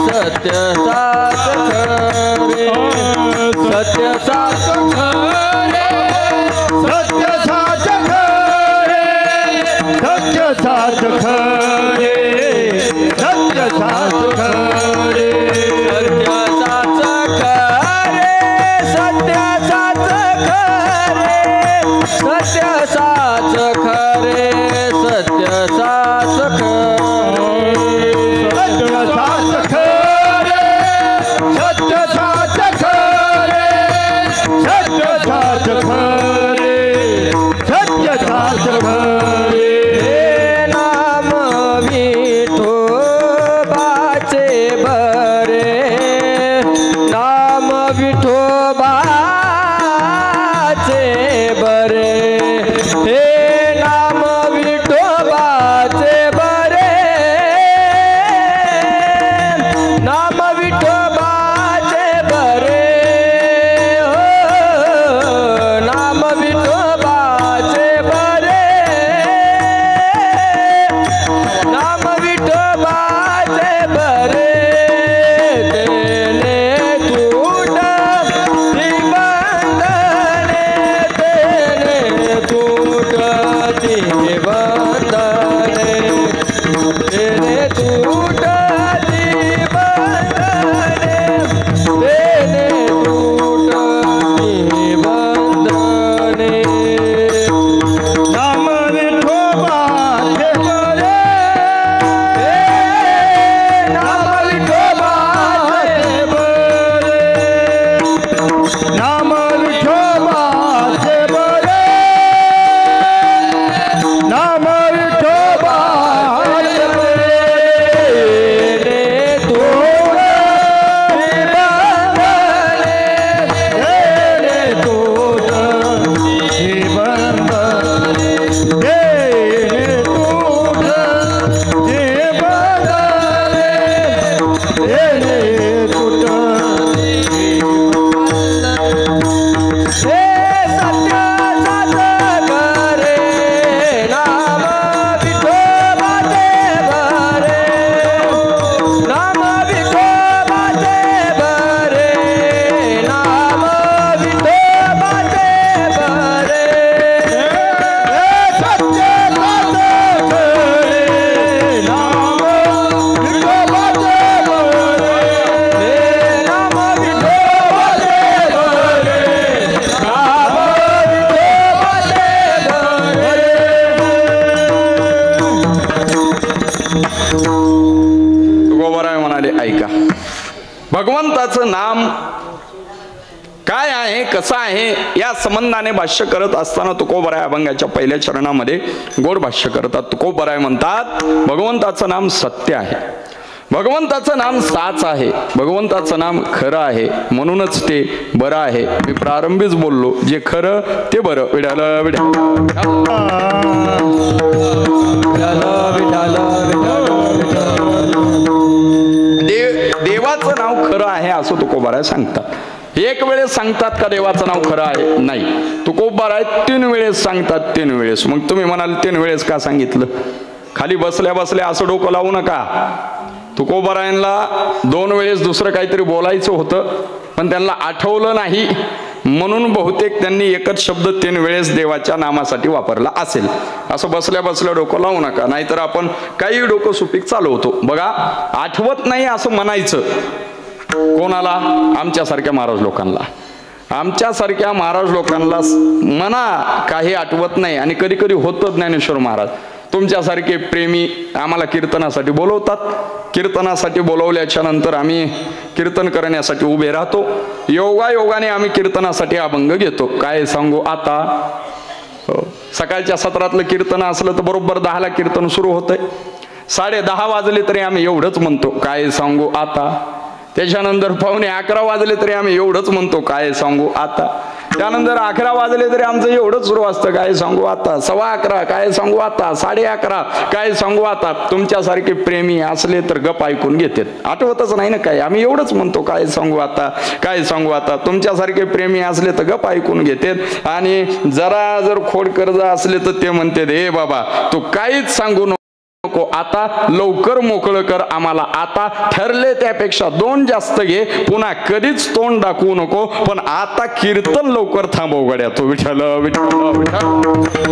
सत्य साच खरे, सत्य साच खरे, सत्य साच खरे, सत्य साच खरे, सत्य साच खरे, सत्य साच खरे, सत्य साच खरे, सत्य साच खरे, सत्य साच खरे, सत्य साच खरे, सत्य साच खरे, सत्य साच खरे, सत्य साच खरे. हे नाम विठोबाचे बरे, नाम विठोबाचे बरे, हे नाम विठोबाचे बरे, नाम विठोबाचे बरे, हो नाम विठोबाचे बरे, नाम विठोबाचे बरे. तेने तूट बंधने, तेने तूट बंधने, तेने तूट बंधने, तेने तूट बंधने. नाम विठोबाचे बरे, नाम विठोबाचे बरे, नाम विठोबाचे बरे, नाम विठोबाचे बरे. तेने तूट बंधने, तेने तूट बंधने, तेने तूट बंधने, तेने तूट. हे सत्य साच खरे, नाम विठोबाचे बरे, नाम विठोबाचे बरे, नाम विठोबाचे बरे. हे सत्य साच खरे, नाम विठोबाचे बरे, हे नाम विठोबाचे बरे, नाम विठोबाचे बरे. तुकोबाराय म्हणाले ऐका भगवंताचं नाम काय आहे कसं आहे या संबंधाने भाष्य करत असताना तुकोबाराय अभंगाच्या पहिल्या चरणामध्ये गोड भाष्य करतात. तुकोबाराय म्हणतात भगवंताचं नाम सत्य आहे, भगवंताचं नाम साच आहे, भगवंताचं नाम खरं आहे, म्हणूनच ते बरं आहे. मी प्रारंभीच बोललो जे खरं ते बरं. विठाल विठाल देवाचं नाव खरं आहे असं तुकोबाराय सांगतात. एक वेळेस सांगतात का देवाचं नाव खरं आहे? नाही. तुकोबाराय 3 वेळेस सांगतात. 3 वेळेस. मग तुम्ही म्हणाल 3 वेळेस का सांगितलं? खाली बसल्या बसल्या असं डोकं लावू नका. तुकोबारायांना 2 वेळेस दुसरं काहीतरी बोलायचं होतं पण त्यांना आठवलं नाही म्हणून बहुतेक त्यांनी एकच शब्द 3 वेळेस देवाच्या नामासाठी वापरला असेल. असं बसल्या बसल्या डोकं लावू नका, नाहीतर आपण काही डोकं सुपीक चालवतो. बघा आठवत नाही असं म्हणायचं कोणाला? आमच्यासारख्या महाराज लोकांना. आमच्यासारख्या महाराज लोकांना मना काही आठवत नाही आणि कधी कधी होतं ज्ञानेश्वर महाराज तुमच्यासारखे प्रेमी आम्हाला कीर्तनासाठी बोलवतात. कीर्तनासाठी बोलवल्याच्या नंतर आम्ही कीर्तन करण्यासाठी उभे राहतो. योगायोगाने आम्ही कीर्तनासाठी अभंग घेतो. काय सांगू आता, सकाळच्या सत्रातलं कीर्तन असलं तर बरोबर 10ला कीर्तन सुरू होतंय. 10:30 वाजले तरी आम्ही एवढंच म्हणतो काय सांगू आता. त्याच्यानंतर 11:45 वाजले तरी आम्ही एवढंच म्हणतो काय सांगू आता. त्यानंतर 11 वाजले तरी आमचं एवढंच सुरू असतं काय सांगू आता. 11:15 काय सांगू आता. 11:30 काय सांगू आता. तुमच्यासारखे प्रेमी असले तर गप ऐकून घेतात. आठवतच नाही ना काय, आम्ही एवढंच म्हणतो काय सांगू आता, काय सांगू आता. तुमच्यासारखे प्रेमी असले तर गप ऐकून घेतात आणि जर खोडकर्ज असले तर ते म्हणतात हे बाबा तू काहीच सांगू नको आता, लवकर मोकळं कर आम्हाला आता. ठरले त्यापेक्षा 2 जास्त घे, पुन्हा कधीच तोंड दाखवू नको, पण आता कीर्तन लवकर थांबव गड्या. तो विठ्ठल विठ्ठल विठ्ठल विठ्ठल विठ्ठल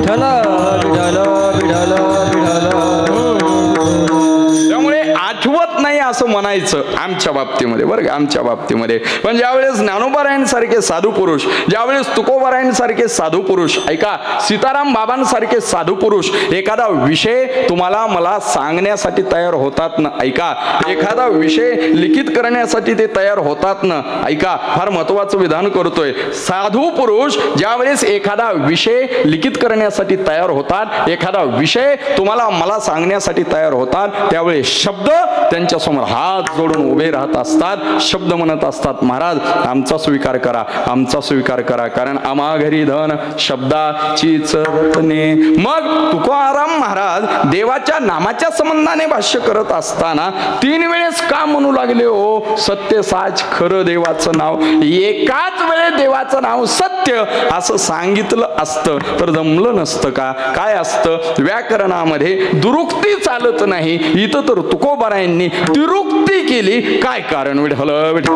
विठ्ठल. त्यामुळे आठवत नाही असं म्हणायचं आमच्या बाबतीमध्ये बरं का, आमच्या बाबतीमध्ये. पण ज्यावेळेस ज्ञानोबारायांसारखे साधू पुरुष, ज्यावेळेस तुकोबारायांसारखे साधू पुरुष, ऐका सीताराम बाबांसारखे साधू पुरुष एखादा विषय तुम्हाला मला सांगण्यासाठी तयार होतात ना, ऐका एखादा विषय लिखित करण्यासाठी ते तयार होतात ना, ऐका फार महत्वाचं विधान करतोय. साधू पुरुष ज्यावेळेस एखादा विषय लिखित करण्यासाठी तयार होतात, एखादा विषय तुम्हाला मला सांगण्यासाठी तयार होतात, त्यावेळी शब्द त्यांच्या समोर हात जोडून उभे राहत असतात. शब्द म्हणत असतात महाराज आमचा स्वीकार करा, आमचा स्वीकार करा, कारण आम्हा घरी धन शब्दाचीच रत्ने. मग तुकाराम महाराज देवाच्या नामाच्या संबंधाने भाष्य करत असताना 3 वेळेस का म्हणू लागले हो सत्य साच खरं देवाचं नाव. एकाच वेळे देवाचं नाव सत्य असं सांगितलं असतं तर जमलं नसतं का. काय असतं व्याकरणामध्ये दुरुक्ती चालत नाही, इथं तर तुकोबारायांनी तिरुक्ती केली. काय कारण विठ्ठल विठ्ठल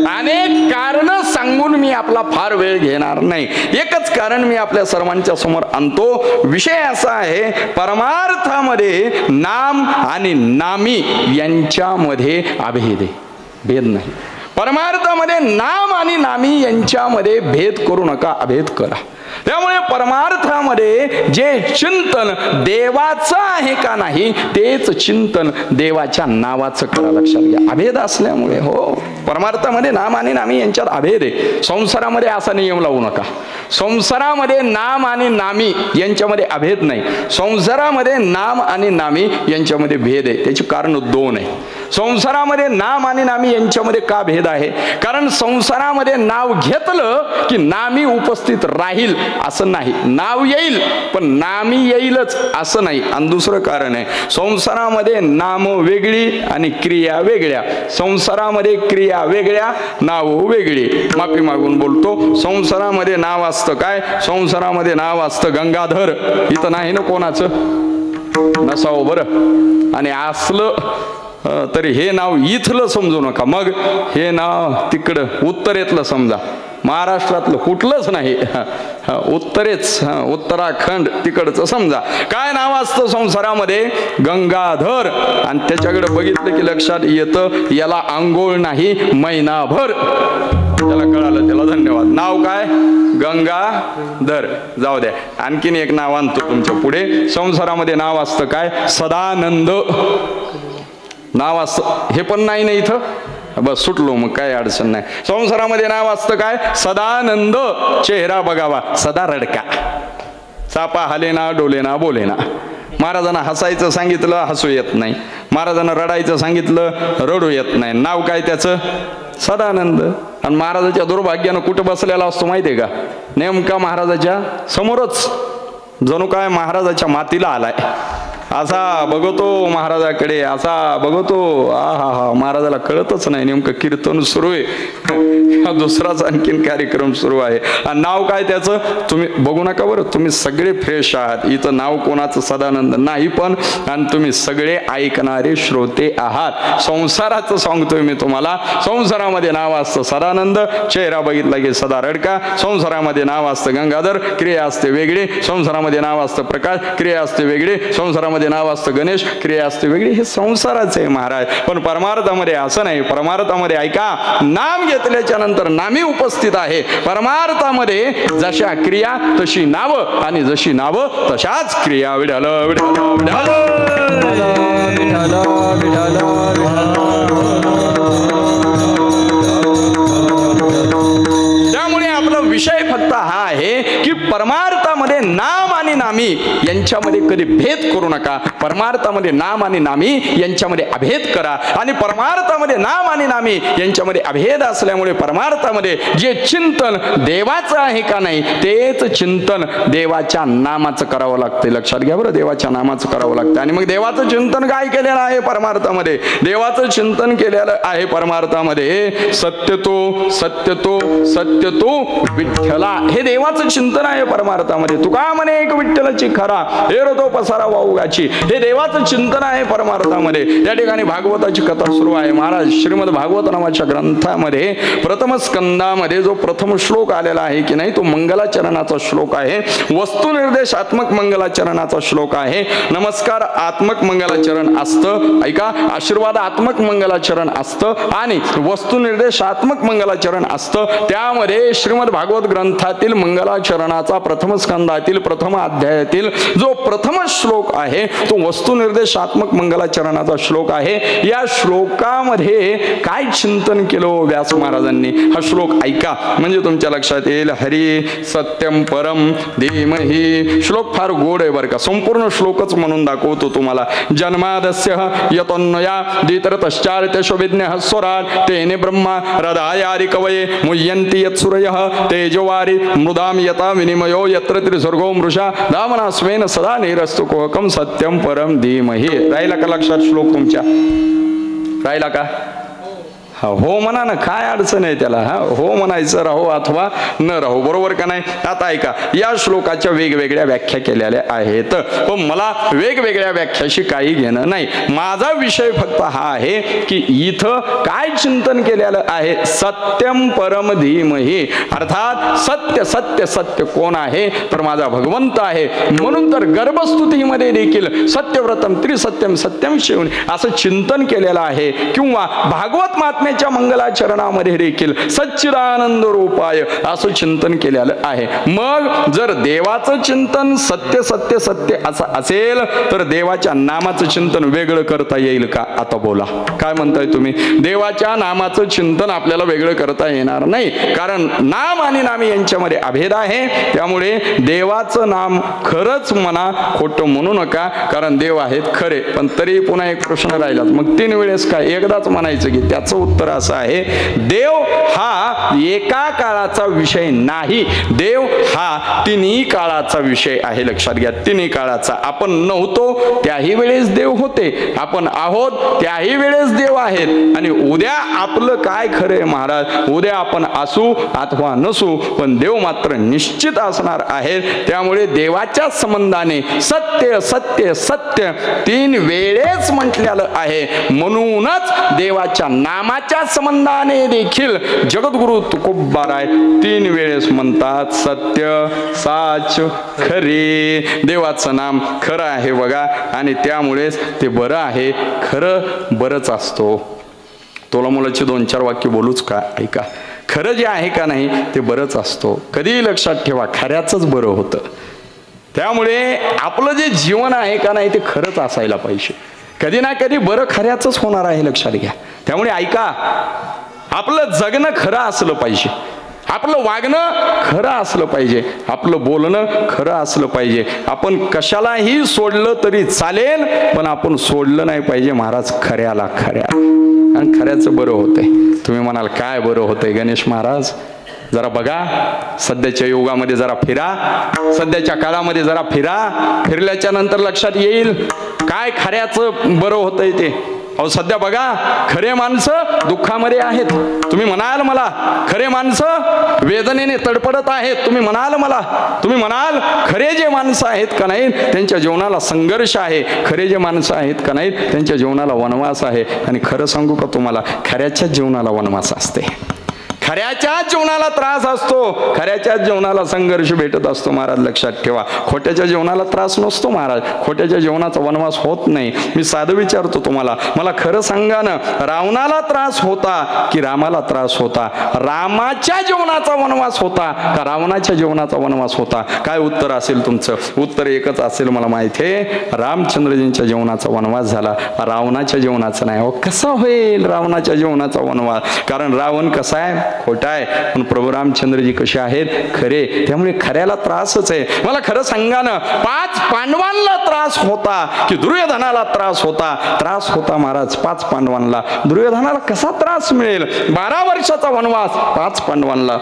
अनेक कारण सांगून मी आपला फार वेळ घेणार नाही. एकच कारण मी आपल्या सर्वांच्या समोर आणतो. विषय असा आहे परमार्थामध्ये नाम आणि नामी यांच्यामध्ये अभेद आहे, भेद नाही. परमार्थामध्ये नाम आणि नामी यांच्यामध्ये भेद करू नका, अभेद करा. त्यामुळे परमार्थामध्ये जे चिंतन देवाचं आहे का नाही तेच चिंतन देवाच्या नावाचं करा. लक्षात घ्या अभेद असल्यामुळे. हो परमार्थामध्ये नाम आणि नामी यांच्यात अभेद आहे. संसारामध्ये असा नियम लावू नका. संसारामध्ये नाम आणि नामी यांच्यामध्ये अभेद नाही. संसारामध्ये नाम आणि नामी यांच्यामध्ये भेद आहे. त्याची कारण 2 आहे. संसारामध्ये नाम आणि नामी यांच्यामध्ये का भेद आहे, कारण संसारामध्ये नाव घेतलं की नामी उपस्थित राहील असं नाही. नाव येईल पण नामी येईलच असं नाही. आणि दुसरं कारण आहे संसारामध्ये नाम वेगळी आणि क्रिया वेगळ्या. संसारामध्ये क्रिया वेगळ्या, नाव वेगळी. माफी मागून बोलतो. संसारामध्ये नाव असतं काय, संसारामध्ये नाव असतं गंगाधर. इथं नाही ना कोणाचं, नसावं बरं. आणि असलं तरी हे नाव इथलं समजू नका. मग हे नाव तिकडं उत्तरेतलं समजा. महाराष्ट्रातलं कुठलंच नाही, उत्तरेच उत्तराखंड तिकडचं समजा. काय नाव असतं संसारामध्ये गंगाधर. आणि त्याच्याकडे बघितलं की लक्षात येतं याला आंघोळ नाही महिनाभर. त्याला कळालं, त्याला धन्यवाद. नाव काय गंगाधर. जाऊ द्या आणखीन एक नाव आणतो तुमच्या पुढे. संसारामध्ये नाव असतं काय सदानंद. नाव असतं हे पण नाही ना इथं, बस सुटलो मग काय अडचण नाही. संसारामध्ये नाव असतं काय सदानंद. चेहरा बघावा सदा रडका. चापा हालेना डोलेना बोलेना. महाराजांना हसायचं सांगितलं हसू येत नाही, महाराजांना रडायचं सांगितलं रडू येत नाही. नाव काय त्याचं सदानंद. आणि महाराजाच्या दुर्भाग्यानं कुठं बसलेला असतो माहितीये का, नेमका महाराजाच्या समोरच. जणू काय महाराजाच्या मातीला आलाय. असा बघतो महाराजाकडे, असा बघतो. हा महाराजाला कळतच नाही नेमकं कीर्तन सुरू आहे, दुसराच आणखीन कार्यक्रम सुरू आहे. आणि नाव काय त्याचं तुम्ही बघू नका बरं. तुम्ही सगळे फ्रेश आहात. इथं नाव कोणाचं सदानंद नाही पण, आणि तुम्ही सगळे ऐकणारे श्रोते आहात. संसाराचं सांगतोय मी तुम्हाला. संसारामध्ये नाव असतं सदानंद. चेहरा बघितला की सदा रडका. संसारामध्ये नाव असतं गंगाधर. क्रिया असते वेगळी. संसारामध्ये नाव असतं प्रकाश. क्रिया असते वेगळी. संसारामध्ये नामामध्ये नाव असतं गणेश, क्रिया असते वेगळी. हे संसाराचं आहे महाराज. पण परमार्थामध्ये असं नाही. परमार्थामध्ये ऐका, नाम घेतल्याच्या नंतर नामी उपस्थित आहे. परमार्थामध्ये जशा क्रिया तशी नावं आणि जशी नावं तशाच क्रिया. विठ्ठल विठ्ठल विठ्ठल त्यामुळे आपला विषय फक्त हा आहे की परमार्थामध्ये नाम आणि नामी यांच्यामध्ये कधी भेद करू नका. परमार्थामध्ये नाम आणि नामी यांच्यामध्ये अभेद करा. आणि परमार्थामध्ये नाम आणि नामी यांच्यामध्ये अभेद असल्यामुळे परमार्थामध्ये जे चिंतन देवाचं आहे का नाही तेच चिंतन देवाच्या नामाचं करावं लागते. लक्षात घ्या बरं, देवाच्या नामाचं करावं लागतं. आणि मग देवाचं चिंतन काय केलेलं आहे परमार्थामध्ये? देवाचं चिंतन केलेलं आहे परमार्थामध्ये सत्यतो सत्यतो सत्यतो विठ्ठला. हे देवाचं चिंतन आहे परमार्थामध्ये. तुका म्हणे एक विठ्ठलाची खरा हेर तो पसारा वाऊगाची. हे देवाचं चिंतन आहे परमार्थामध्ये. त्या ठिकाणी भागवताची कथा सुरू आहे. महाराज श्रीमद भागवत नावाच्या ग्रंथामध्ये प्रथम स्कंदामध्ये जो प्रथम श्लोक आलेला आहे की नाही तो मंगलाचरणाचा श्लोक आहे. वस्तुनिर्देशात्मक मंगलाचरणाचा श्लोक आहे. नमस्कार आत्मक मंगलाचरण असतं, ऐका, आशीर्वादात्मक मंगलाचरण असतं आणि वस्तुनिर्देशात्मक मंगलाचरण असतं. त्यामध्ये श्रीमद भागवत ग्रंथातील मंगलाचरणाचा प्रथम स्कंदातील प्रथम अध्यायातील जो प्रथम श्लोक आहे तो वस्तुनिर्देशात्मक मंगलाचरणाचा श्लोक आहे. या श्लोकामध्ये काय चिंतन केलं व्यास महाराजांनी हा श्लोक ऐका म्हणजे तुमच्या लक्षात येईल. हरी सत्यम परम धीमहि. श्लोक फार गोड आहे बरं का. संपूर्ण श्लोकच म्हणून दाखवतो तुम्हाला. जन्मादस्य यतोन्नया दितरतश्चार्त्यशोभिज्ञः स्वराट तेने ब्रह्मा हृदयारि कवये मुह्यन्ति यत्सूरयः तेजोवारि मृदाम यथा विनिमयो यत्र त्रिसर्गो मृषा दामना स्वेन सदा निरस्तु कोहकम सत्यम परम धीमहि. राहिला का लक्षात श्लोक तुमच्या? राहिला का? हो म्हणा ना, काय अडचण आहे त्याला. हो म्हणायचं, राहो अथवा न राहो, बरोबर का नाही? आता ऐका, या श्लोकाच्या वेगवेगळ्या व्याख्या केलेल्या आहेत पण मला वेगवेगळ्या व्याख्याशी काही घेणं नाही. माझा विषय फक्त हा आहे की इथं काय चिंतन केलेलं आहे. सत्यम परम धीमहि अर्थात सत्य सत्य सत्य कोण आहे तर माझा भगवंत आहे. म्हणून तर गर्भस्तुतीमध्ये देखील सत्यव्रतम त्रिसत्यम सत्यम शिवून असं चिंतन केलेलं आहे. किंवा भागवत महात्म्याच्या मंगलाचरणामध्ये देखील सच्चिदानंद रूपाय असं चिंतन केलेलं आहे. मग जर देवाचं चिंतन सत्य सत्य सत्य असं असेल तर देवाच्या नामाचं चिंतन वेगळं करता येईल का? आता बोला, काय म्हणताय तुम्ही? देवाच्या नामाचं चिंतन आपल्याला वेगळं करता येणार नाही, कारण नाम आणि नामी यांच्यामध्ये अभेद आहे. त्यामुळे देवाचं नाम खरंच म्हणा, खोटं म्हणू नका, कारण देव आहेत खरे. पण तरी पुन्हा एक प्रश्न राहिला, मग 3 वेळेस काय एकदाच म्हणायचं की? त्याचं उत्तर असं आहे, देव हा एका काळाचा विषय नाही. देव हा तिन्ही काळाचा विषय आहे. लक्षात घ्या, तिन्ही काळाचा. आपण नव्हतो त्याही वेळेस देव होते, आपण आहोत त्याही वेळेस देव आहेत, आणि उद्या आपलं काय खरंय महाराज? उद्या आपण असू अथवा नसू पण देव मात्र निश्चित असणार आहेत. त्यामुळे देवाच्या संबंधाने सत्य सत्य सत्य 3 वेळेस म्हटलेलं आहे. म्हणूनच देवाच्या नामाच्या संबंधाने देखील जगद्गुरु तुकोबाराय 3 वेळेस म्हणतात सत्य साच खरे. देवाचं नाम खरं आहे बघा, आणि त्यामुळेच ते बरं आहे. खरं बरंच असतो. तोला मुलाची 2-4 वाक्य बोलूच का? ऐका, खरं जे आहे का नाही ते बरंच असतो. कधी लक्षात ठेवा, खऱ्याचंच बरं होतं. त्यामुळे आपलं जे जीवन आहे का नाही ते खरंच असायला पाहिजे. कधी ना कधी बरं खऱ्याचंच होणार आहे, लक्षात घ्या. त्यामुळे ऐका, आपलं जगणं खरं असलं पाहिजे, आपलं वागणं खरं असलं पाहिजे, आपलं बोलणं खरं असलं पाहिजे. आपण कशालाही सोडलं तरी चालेल पण आपण सोडलं नाही पाहिजे महाराज खऱ्याला. खऱ्या आणि खऱ्याचं बरं होतंय. तुम्ही म्हणाल काय बरं होतंय गणेश महाराज? जरा बघा, सध्याच्या युगामध्ये जरा फिरा, सध्याच्या काळामध्ये जरा फिरा. फिरल्याच्या नंतर लक्षात येईल काय खऱ्याचं बरं होतंय ते. अहो सध्या बघा, खरे माणसं दुःखामध्ये आहेत. तुम्ही म्हणाल मला खरे माणसं वेदनेने तडपडत आहेत. तुम्ही म्हणाल खरे जे माणसं आहेत का नाहीत त्यांच्या जीवनाला संघर्ष आहे. खरे जे माणसं आहेत का नाहीत त्यांच्या जीवनाला वनवास आहे. आणि खरं सांगू का तुम्हाला, खऱ्याच्या जीवनाला वनवास असते. खऱ्याच्या जीवनाला त्रास असतो, खऱ्याच्या जीवनाला संघर्ष भेटत असतो महाराज, लक्षात ठेवा. खोट्याच्या जीवनाला त्रास नसतो महाराज, खोट्याच्या जीवनाचा वनवास होत नाही. मी साधं विचारतो तुम्हाला, मला खरं सांगा ना, रावणाला त्रास होता की रामाला त्रास होता? रामाच्या जीवनाचा वनवास होता का रावणाच्या जीवनाचा वनवास होता? काय उत्तर असेल तुमचं? उत्तर एकच असेल, मला माहिती आहे, रामचंद्रजींच्या जीवनाचा वनवास झाला, रावणाच्या जीवनाचा नाही. हो, कसा होईल रावणाच्या जीवनाचा वनवास? कारण रावण कसा आहे? खोटा आहे. पण प्रभू रामचंद्रजी कसे आहेत? खरे. त्यामुळे खऱ्याला त्रासच आहे. मला खरं सांगा ना, 5 पांडवांना त्रास होता की दुर्योधनाला त्रास होता? त्रास होता महाराज 5 पांडवांना. दुर्योधनाला कसा त्रास मिळेल? 12 वर्षाचा वनवास 5 पांडवांना,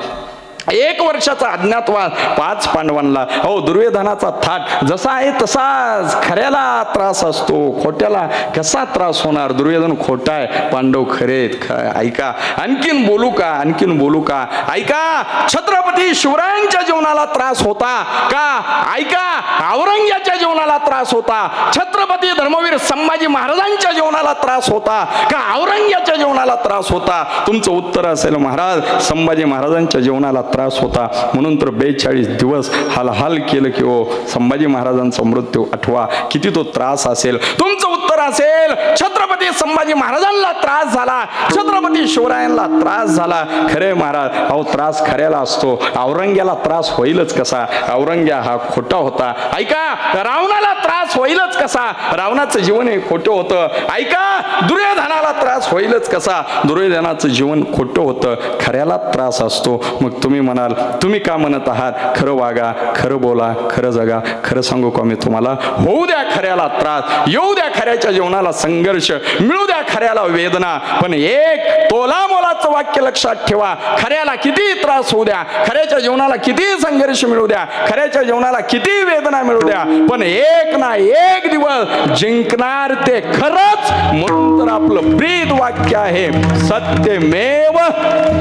1 वर्षाचा अज्ञातवास 5 पांडवांना. हो, दुर्योधनाचा थाट जसा आहे तसाच खऱ्याला त्रास असतो, खोट्याला कसा त्रास होणार? दुर्योधन खोटा आहे, पांडव खरेत. ऐका, आणखीन बोलू का? आणखीन बोलू का? ऐका, छत्रपती शिवरायांच्या जीवनाला त्रास होता का? ऐका, औरंग्याच्या जीवनाला त्रास होता? छत्रपती धर्मवीर संभाजी महाराजांच्या जीवनाला त्रास होता का औरंग्याच्या जीवनाला त्रास होता? तुमचं उत्तर असेल, महाराज संभाजी महाराजांच्या जीवनाला त्रास होता. म्हणून तर 42 दिवस हाल केलं की हो संभाजी महाराजांचा मृत्यू आठवा, किती तो त्रास असेल. तुमचं उत्तर असेल, छत्रपती संभाजी महाराजांना त्रास झाला, छत्रपती शिवरायांना त्रास झाला. खरे महाराज, अहो त्रास खऱ्याला असतो, औरंग्याला त्रास होईलच कसा? औरंग्या हा खोटा होता. ऐका, रावणाला त्रास होईलच कसा? रावणाचं जीवन हे खोटं होतं. ऐका, दुर्योधनाला त्रास होईलच कसा? दुर्योधनाचं जीवन खोटं होतं. खऱ्याला त्रास असतो. मग तुम्ही म्हणाल, तुम्ही का म्हणत आहात? खरं वागा, खरं बोला, खरं जगा. खरं सांगू का मी तुम्हाला, होऊ द्या खऱ्याला त्रास, येऊ द्या खऱ्याच्या जीवनाला संघर्ष, मिळू द्या खऱ्याला वेदना, पण एक तोला मोलाचं वाक्य लक्षात ठेवा, खऱ्याला किती त्रास होऊ द्या, खऱ्याच्या जीवनाला किती संघर्ष मिळू द्या, खऱ्याच्या जीवनाला किती वेदना मिळू द्या, पण एक ना एक दिवस जिंकणार ते खरंच. म्हणून तर आपलं ब्रीद वाक्य आहे, सत्यमेव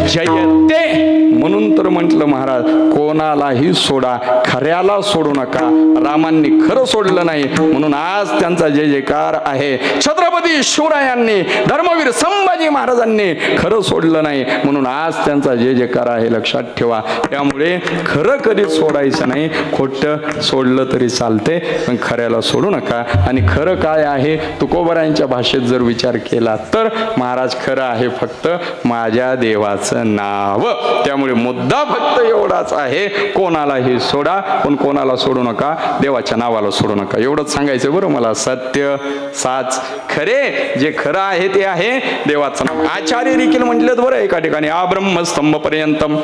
जयते. म्हणून तर म्हटलं महाराज, कोणालाही सोडा, खऱ्याला सोडू नका. रामांनी खरं सोडलं नाही, म्हणून आज त्यांचा जय जयकार आहे. छत्रपती शिवरायांनी, धर्मवीर संभाजी महाराजांनी खरं सोडलं नाही, म्हणून आज त्यांचा जय जयकार आहे. लक्षात ठेवा. त्यामुळे खरं कधीच सोडायचं नाही, खोटं सोडलं तरी चालते, पण खऱ्याला सोडू नका. आणि खरं काय आहे? तुकोबरायांच्या भाषेत जर विचार केला तर महाराज, खरं आहे फक्त माझ्या देवाचं नाव. त्यामुळे मुद्दा फक्त एवढाच आहे, कोणालाही सोडा पण कोणाला सोडू नका, देवाच्या नावाला सोडू नका. एवढंच सांगायचं बरं मला. सत्य, साच, खरे, जे खरं आहे ते आहे देवाचं नाव. आचार्य देखील म्हटलेत बरं एका ठिकाणी, आब्रह्मस्तंभ पर्यंतम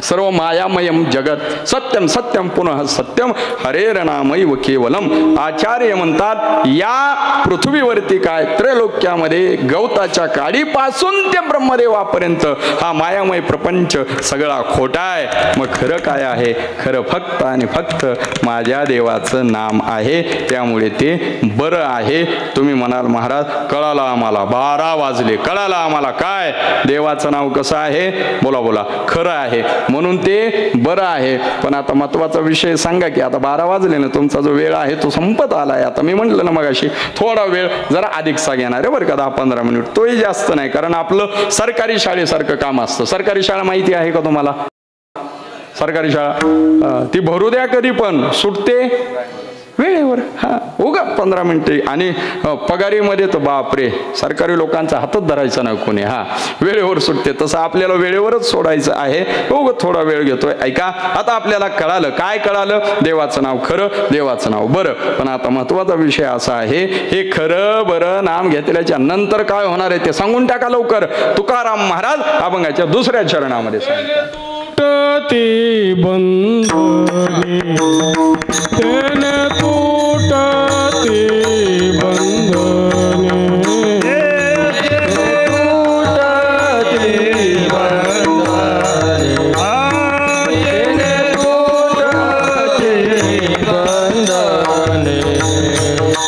सर्व मायामयम जगत सत्यम सत्यम पुनः सत्यम हरेरनामैव केवलम. आचार्य म्हणतात, या पृथ्वीवरती काय त्रैलोक्यामध्ये गवताच्या काडीपासून ते ब्रह्मदेवापर्यंत हा मायामय प्रपंच सगळा खोटा आहे. मग खरं काय आहे? खरं फक्त आणि फक्त माझ्या देवाचं नाम आहे. त्यामुळे ते बरं आहे. तुम्ही म्हणाल, महाराज कळालं आम्हाला, 12 वाजले, कळालं आम्हाला काय देवाचं नाव कसं आहे? बोला बोला. खरं आहे म्हणून ते बरं आहे. पण आता महत्वाचा विषय सांगा की आता 12 वाजले ना, तुमचा जो वेळ आहे तो संपत आलाय. आता मी म्हटलं ना मगाशी, थोडा वेळ जरा अधिकचा घेणार आहे बरं का, 10-15 मिनिट, तोही जास्त नाही. कारण आपलं सरकारी शाळेसारखं काम असतं. सरकारी शाळा माहिती आहे का तुम्हाला? सरकारी शाळा ती भरू द्या कधी पण, सुटते वेळेवर. हा, उगा 15 मिनिटे. आणि पगारीमध्ये तर बापरे, सरकारी लोकांचा हातच धरायचा नाही कोणी. हा, वेळेवर सुटते. तसं आपल्याला वेळेवरच सोडायचं आहे. उगा थोडा वेळ घेतोय. ऐका, आता आपल्याला कळालं. काय कळालं? देवाचं नाव खरं, देवाचं नाव बरं. पण आता महत्वाचा विषय असा आहे, हे खरं बरं नाम घेतल्याच्या नंतर काय होणार आहे ते सांगून टाका लवकर. तुकाराम महाराज अभंगाच्या 2ऱ्या चरणामध्ये सांगतात, तुटती बंधने तेन तुटती बंधने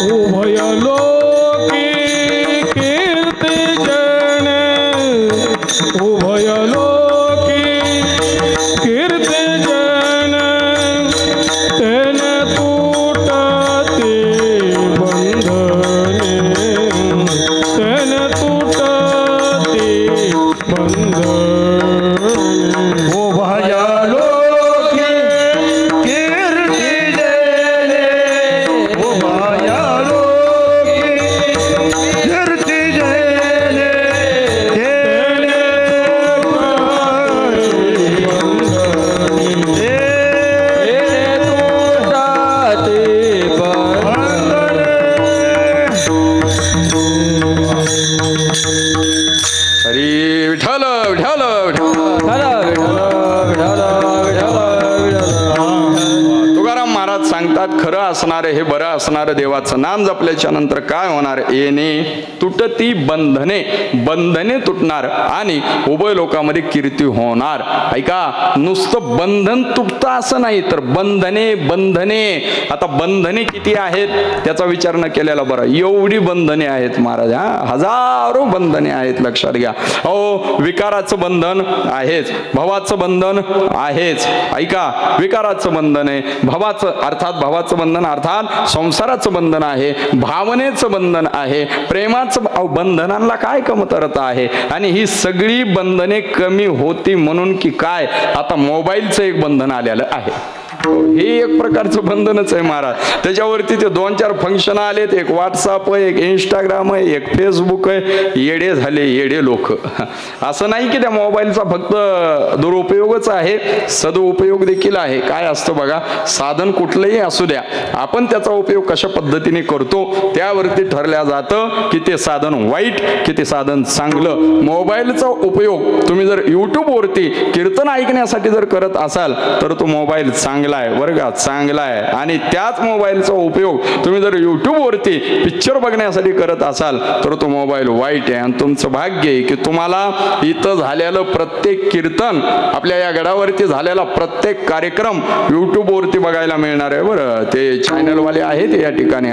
उभय लोकी कीर्ती जन, उभय लोकी कीर्ती जन तेन तुटती बंधने, तेन तुटती बंधने. असणारे हे बरं असणारं देवाचं नाम जपल्याच्या नंतर काय होणार? येणे तुटती बंधने, बंधने तुटणार आणि उभय लोकांमध्ये कीर्ती होणार. ऐका, नुसतं बंधन तुटतं असं नाही, तर बंधने बंधने. आता बंधने किती आहेत त्याचा विचार न केलेला बरं. एवढी बंधने आहेत महाराज, हजारो बंधने आहेत, लक्षात घ्या. अहो, विकाराचं बंधन आहेच, भवाचं बंधन आहेच. ऐका, विकाराचं बंधन आहे, भवाचं अर्थात भवाचं बंधन अर्थात संसाराचं बंधन आहे, भावनेचं बंधन आहे, प्रेमाचं बंधनांना काय कमतरता आहे. आणि ही सगळी बंधने कमी होती म्हणून की काय, आता मोबाईलचं एक बंधन आलेलं आहे. हे एक प्रकारचं बंधनच आहे महाराज. त्याच्यावरती ते 2-4 फंक्शन आलेत, एक व्हॉट्सअप आहे, एक इंस्टाग्राम आहे, एक फेसबुक आहे. येडे झाले येडे लोक. असं नाही की त्या मोबाईलचा फक्त दुरुपयोगच आहे, सदुपयोग देखील आहे. काय असतं बघा, साधन कुठलंही असू द्या, आपण त्याचा उपयोग कशा पद्धतीने करतो त्यावरती ठरल्या जातं की ते साधन वाईट की ते साधन चांगलं. मोबाईलचा उपयोग तुम्ही जर युट्यूबवरती कीर्तन ऐकण्यासाठी जर करत असाल तर तो मोबाईल चांगला आहे बरं का, चांगला आहे. आणि त्याच मोबाईलचा उपयोग तुम्ही जर युट्यूबवरती पिक्चर बघण्यासाठी करत असाल तर तो मोबाईल वाईट आहे. आणि तुमचं भाग्य आहे की तुम्हाला इथं झालेलं प्रत्येक कीर्तन, आपल्या या गडावरती झालेला प्रत्येक कार्यक्रम युट्यूबवरती बघायला मिळणार आहे बरं. ते चॅनलवाले आहेत या ठिकाणी,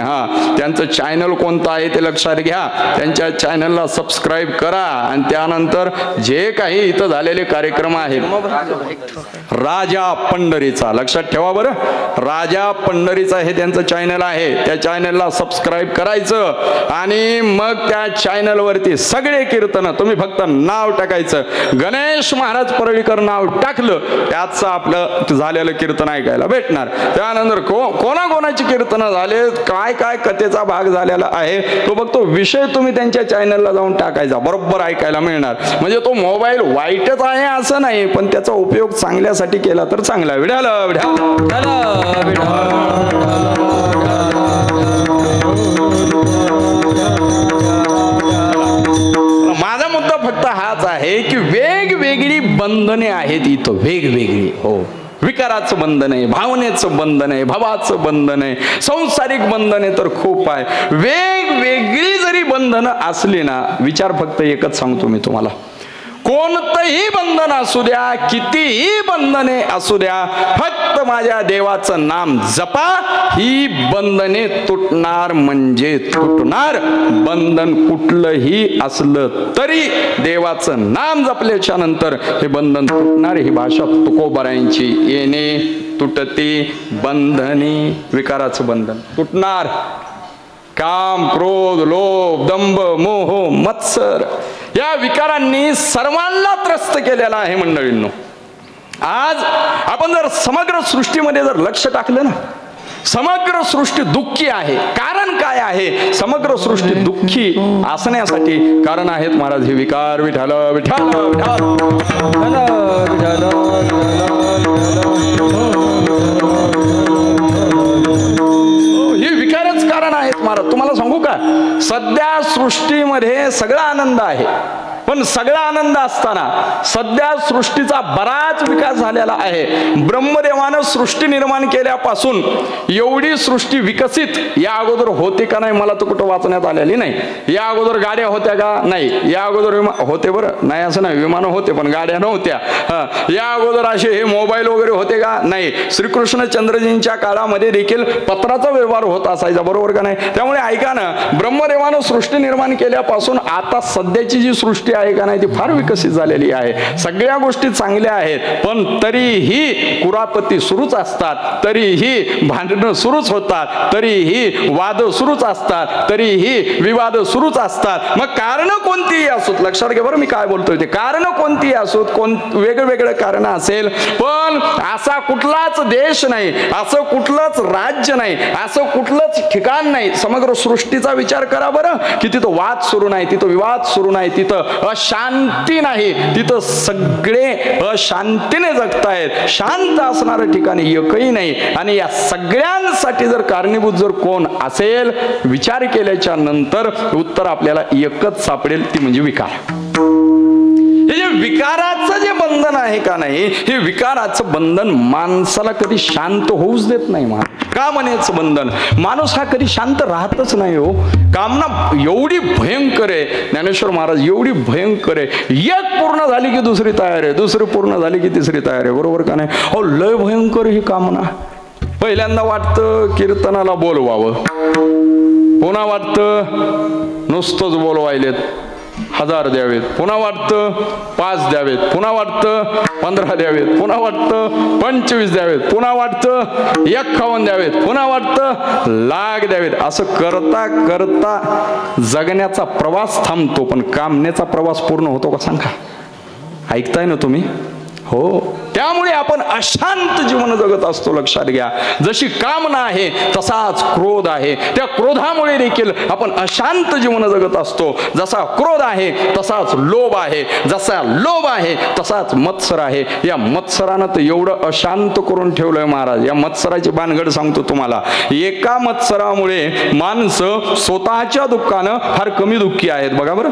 त्यांचं चॅनल कोणतं आहे ते लक्षात घ्या. त्यांच्या चॅनलला सबस्क्राईब करा आणि त्यानंतर जे काही इथं झालेले कार्यक्रम आहेत, राजा पंढरीचा लक्षात ठेवा बरं, राजा पंढरीचा हे त्यांचं चॅनल आहे. त्या चॅनलला सबस्क्राईब करायचं आणि मग त्या चॅनलवरती सगळे कीर्तन तुम्ही फक्त नाव टाकायचं, गणेश महाराज परळीकर नाव टाकलं त्याचं आपलं झालेलं कीर्तन ऐकायला भेटणार. त्यानंतर कोणाकोणाची कीर्तन झाले, काय काय कथेचा भाग झालेला आहे तो बघतो विषय तुम्ही त्यांच्या चॅनलला जाऊन टाकायचा, बरोबर ऐकायला मिळणार. म्हणजे तो मोबाईल वाईटच आहे असं नाही, पण त्याचा उपयोग चांगल्यासाठी केला तर चांगला. विड्याला माझा मुद्दा फक्त हाच आहे की वेगवेगळी बंधने आहेत इथं, वेगवेगळी. हो, विकाराचं बंधन आहे, भावनेचं बंधन आहे, भावाचं बंधन आहे, सांसारिक बंधने तर खूप आहे. वेगवेगळी जरी बंधनं असली ना, विचार फक्त एकच सांगतो मी तुम्हाला, कोणतंही बंधन असू द्या, कितीही बंधने असू द्या, फक्त माझ्या देवाचं नाम जपा, ही बंधने तुटणार म्हणजे तुटणार. बंधन कुठलंही असलं तरी देवाचं नाम जपल्याच्या नंतर हे बंधन तुटणार. ही भाषा तुकोबारायांची. येणे तुटते बंधने, विकाराचं बंधन तुटणार. काम, क्रोध, लोभ, दंभ, मोह, मत्सर या विकारांनी सर्वांना त्रस्त केलेला आहे मंडळींनो. आज आपण जर समग्र सृष्टीमध्ये जर लक्ष टाकलं ना, समग्र सृष्टी दुःखी आहे. कारण काय आहे? समग्र सृष्टी दुःखी असण्यासाठी कारण आहेत महाराज हे विकार. विठाल विठाल हे विकारच कारण आहेत महाराज. तुम्हाला सांगू का, सध्या सृष्टीमध्ये सगळा आनंद आहे, पण सगळा आनंद असताना सध्या सृष्टीचा बराच विकास झालेला आहे. ब्रह्मदेवानं सृष्टी निर्माण केल्यापासून एवढी सृष्टी विकसित या अगोदर होती का नाही मला तर कुठं वाचण्यात आलेली नाही. या अगोदर गाड्या होत्या का? नाही. या अगोदर होते बरं, नाही असं नाही, विमानं होते पण गाड्या नव्हत्या. या अगोदर असे हे मोबाईल वगैरे होते का? नाही. श्रीकृष्णचंद्रजींच्या काळामध्ये देखील पत्राचा व्यवहार होत असायचा, बरोबर का नाही? त्यामुळे ऐका ना, ब्रह्मदेवानं सृष्टी निर्माण केल्यापासून आता सध्याची जी सृष्टी आहे का नाही ती फार विकसित झालेली आहे. सगळ्या गोष्टी चांगल्या आहेत, पण तरीही कुरापती सुरूच असतात, तरीही भांडणं सुरूच होतात, तरीही वाद सुरूच असतात, तरीही विवाद सुरूच असतात. मग कारण कोणतीही असोत, लक्षात घ्या बरं मी काय बोलतोय ते, कारण कोणतीही असोत, वेगवेगळे कारण असेल, पण असा कुठलाच देश नाही, असं कुठलंच राज्य नाही, असं कुठलंच ठिकाण नाही. समग्र सृष्टीचा विचार करा बरं, की तिथं वाद सुरू नाही, तिथं विवाद सुरू नाही, तिथं अशांती नाही, तिथं सगळे अशांतीने जगतायत. शांत असणाऱ्या ठिकाणी एकही नाही. आणि या सगळ्यांसाठी जर कारणीभूत जर कोण असेल, विचार केल्याच्या नंतर उत्तर आपल्याला एकच सापडेल, ती म्हणजे विकार. हे जे विकाराचं जे बंधन आहे का नाही, हे विकाराचं बंधन माणसाला कधी शांत होऊच देत नाही. कामनेचं बंधन. माणूस हा कधी शांत राहतच नाही हो. कामना एवढी भयंकर आहे, ज्ञानेश्वर महाराज एवढी भयंकर आहे. एक पूर्ण झाली की दुसरी तयार आहे, दुसरी पूर्ण झाली की तिसरी तयार आहे. बरोबर का नाही? हो, लय भयंकर ही कामना. पहिल्यांदा वाटतं कीर्तनाला बोलवावं, पुन्हा वाटतं नुसतंच बोलवायलेत 1000 द्यावेत, पुन्हा वाटतं 5 द्यावेत, पुन्हा वाटतं 15 द्यावेत, पुन्हा वाटतं 25 द्यावेत, पुन्हा वाटतं 51 द्यावेत, पुन्हा वाटतं लाख द्यावेत. असं करता करता जगण्याचा प्रवास थांबतो, पण कामनेचा प्रवास पूर्ण होतो का सांगा? ऐकताय ना तुम्ही? हो. त्यामुळे आपण अशांत जीवन जगत असतो. लक्षात घ्या, जशी कामना आहे तसाच क्रोध आहे. त्या क्रोधामुळे देखील आपण अशांत जीवन जगत असतो. जसा क्रोध आहे तसाच लोभ आहे, जसा लोभ आहे तसाच मत्सर आहे. या मत्सरानं तर एवढं अशांत करून ठेवलंय महाराज. या मत्सराची भानगड सांगतो तुम्हाला. एका मत्सरामुळे माणसं स्वतःच्या दुःखानं फार कमी दुःखी आहेत. बघा बरं,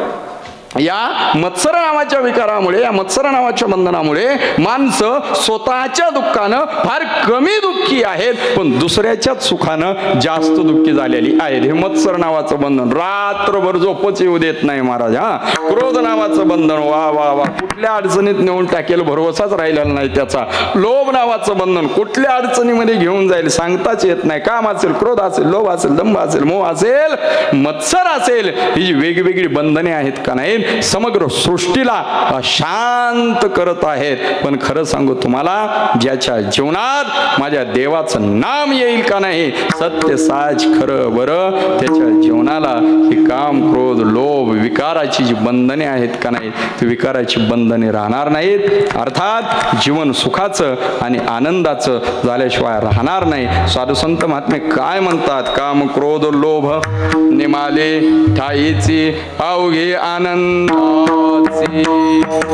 या मत्सर नावाच्या विकारामुळे, या मत्सर नावाच्या बंधनामुळे माणसं स्वतःच्या दुःखानं फार कमी दुःखी आहेत, पण दुसऱ्याच्याच सुखानं जास्त दुःखी झालेली आहेत. हे मत्सर नावाचं बंधन रात्रभर झोपच येऊ देत नाही महाराज. हा, क्रोध नावाचं बंधन वा वा वा, कुठल्या अडचणीत नेऊन टाकेल भरवसाच राहिलेला नाही त्याचा. लोभ नावाचं बंधन कुठल्या अडचणीमध्ये घेऊन जाईल सांगताच येत नाही. काम असेल, क्रोध असेल, लोभ असेल, दंभ असेल, मोह असेल, मत्सर असेल, ही जी वेगवेगळी बंधने आहेत का नाही, समग्र सृष्टीला अशांत करत आहेत. पण खरं सांगू तुम्हाला, ज्याच्या जीवनात माझ्या देवाचं नाम येईल का नाही, सत्य साच खरं बरं, त्याच्या जीवनाला ही काम क्रोध लोभ विकाराची जी बंधने आहेत का नाही, ती विकाराची बंधने राहणार नाहीत. अर्थात जीवन सुखाचं आणि आनंदाचं झाल्याशिवाय राहणार नाही. साधू संत महात्मे काय म्हणतात? काम क्रोध लोभ निमाले ठाईची अवघे आनंदाची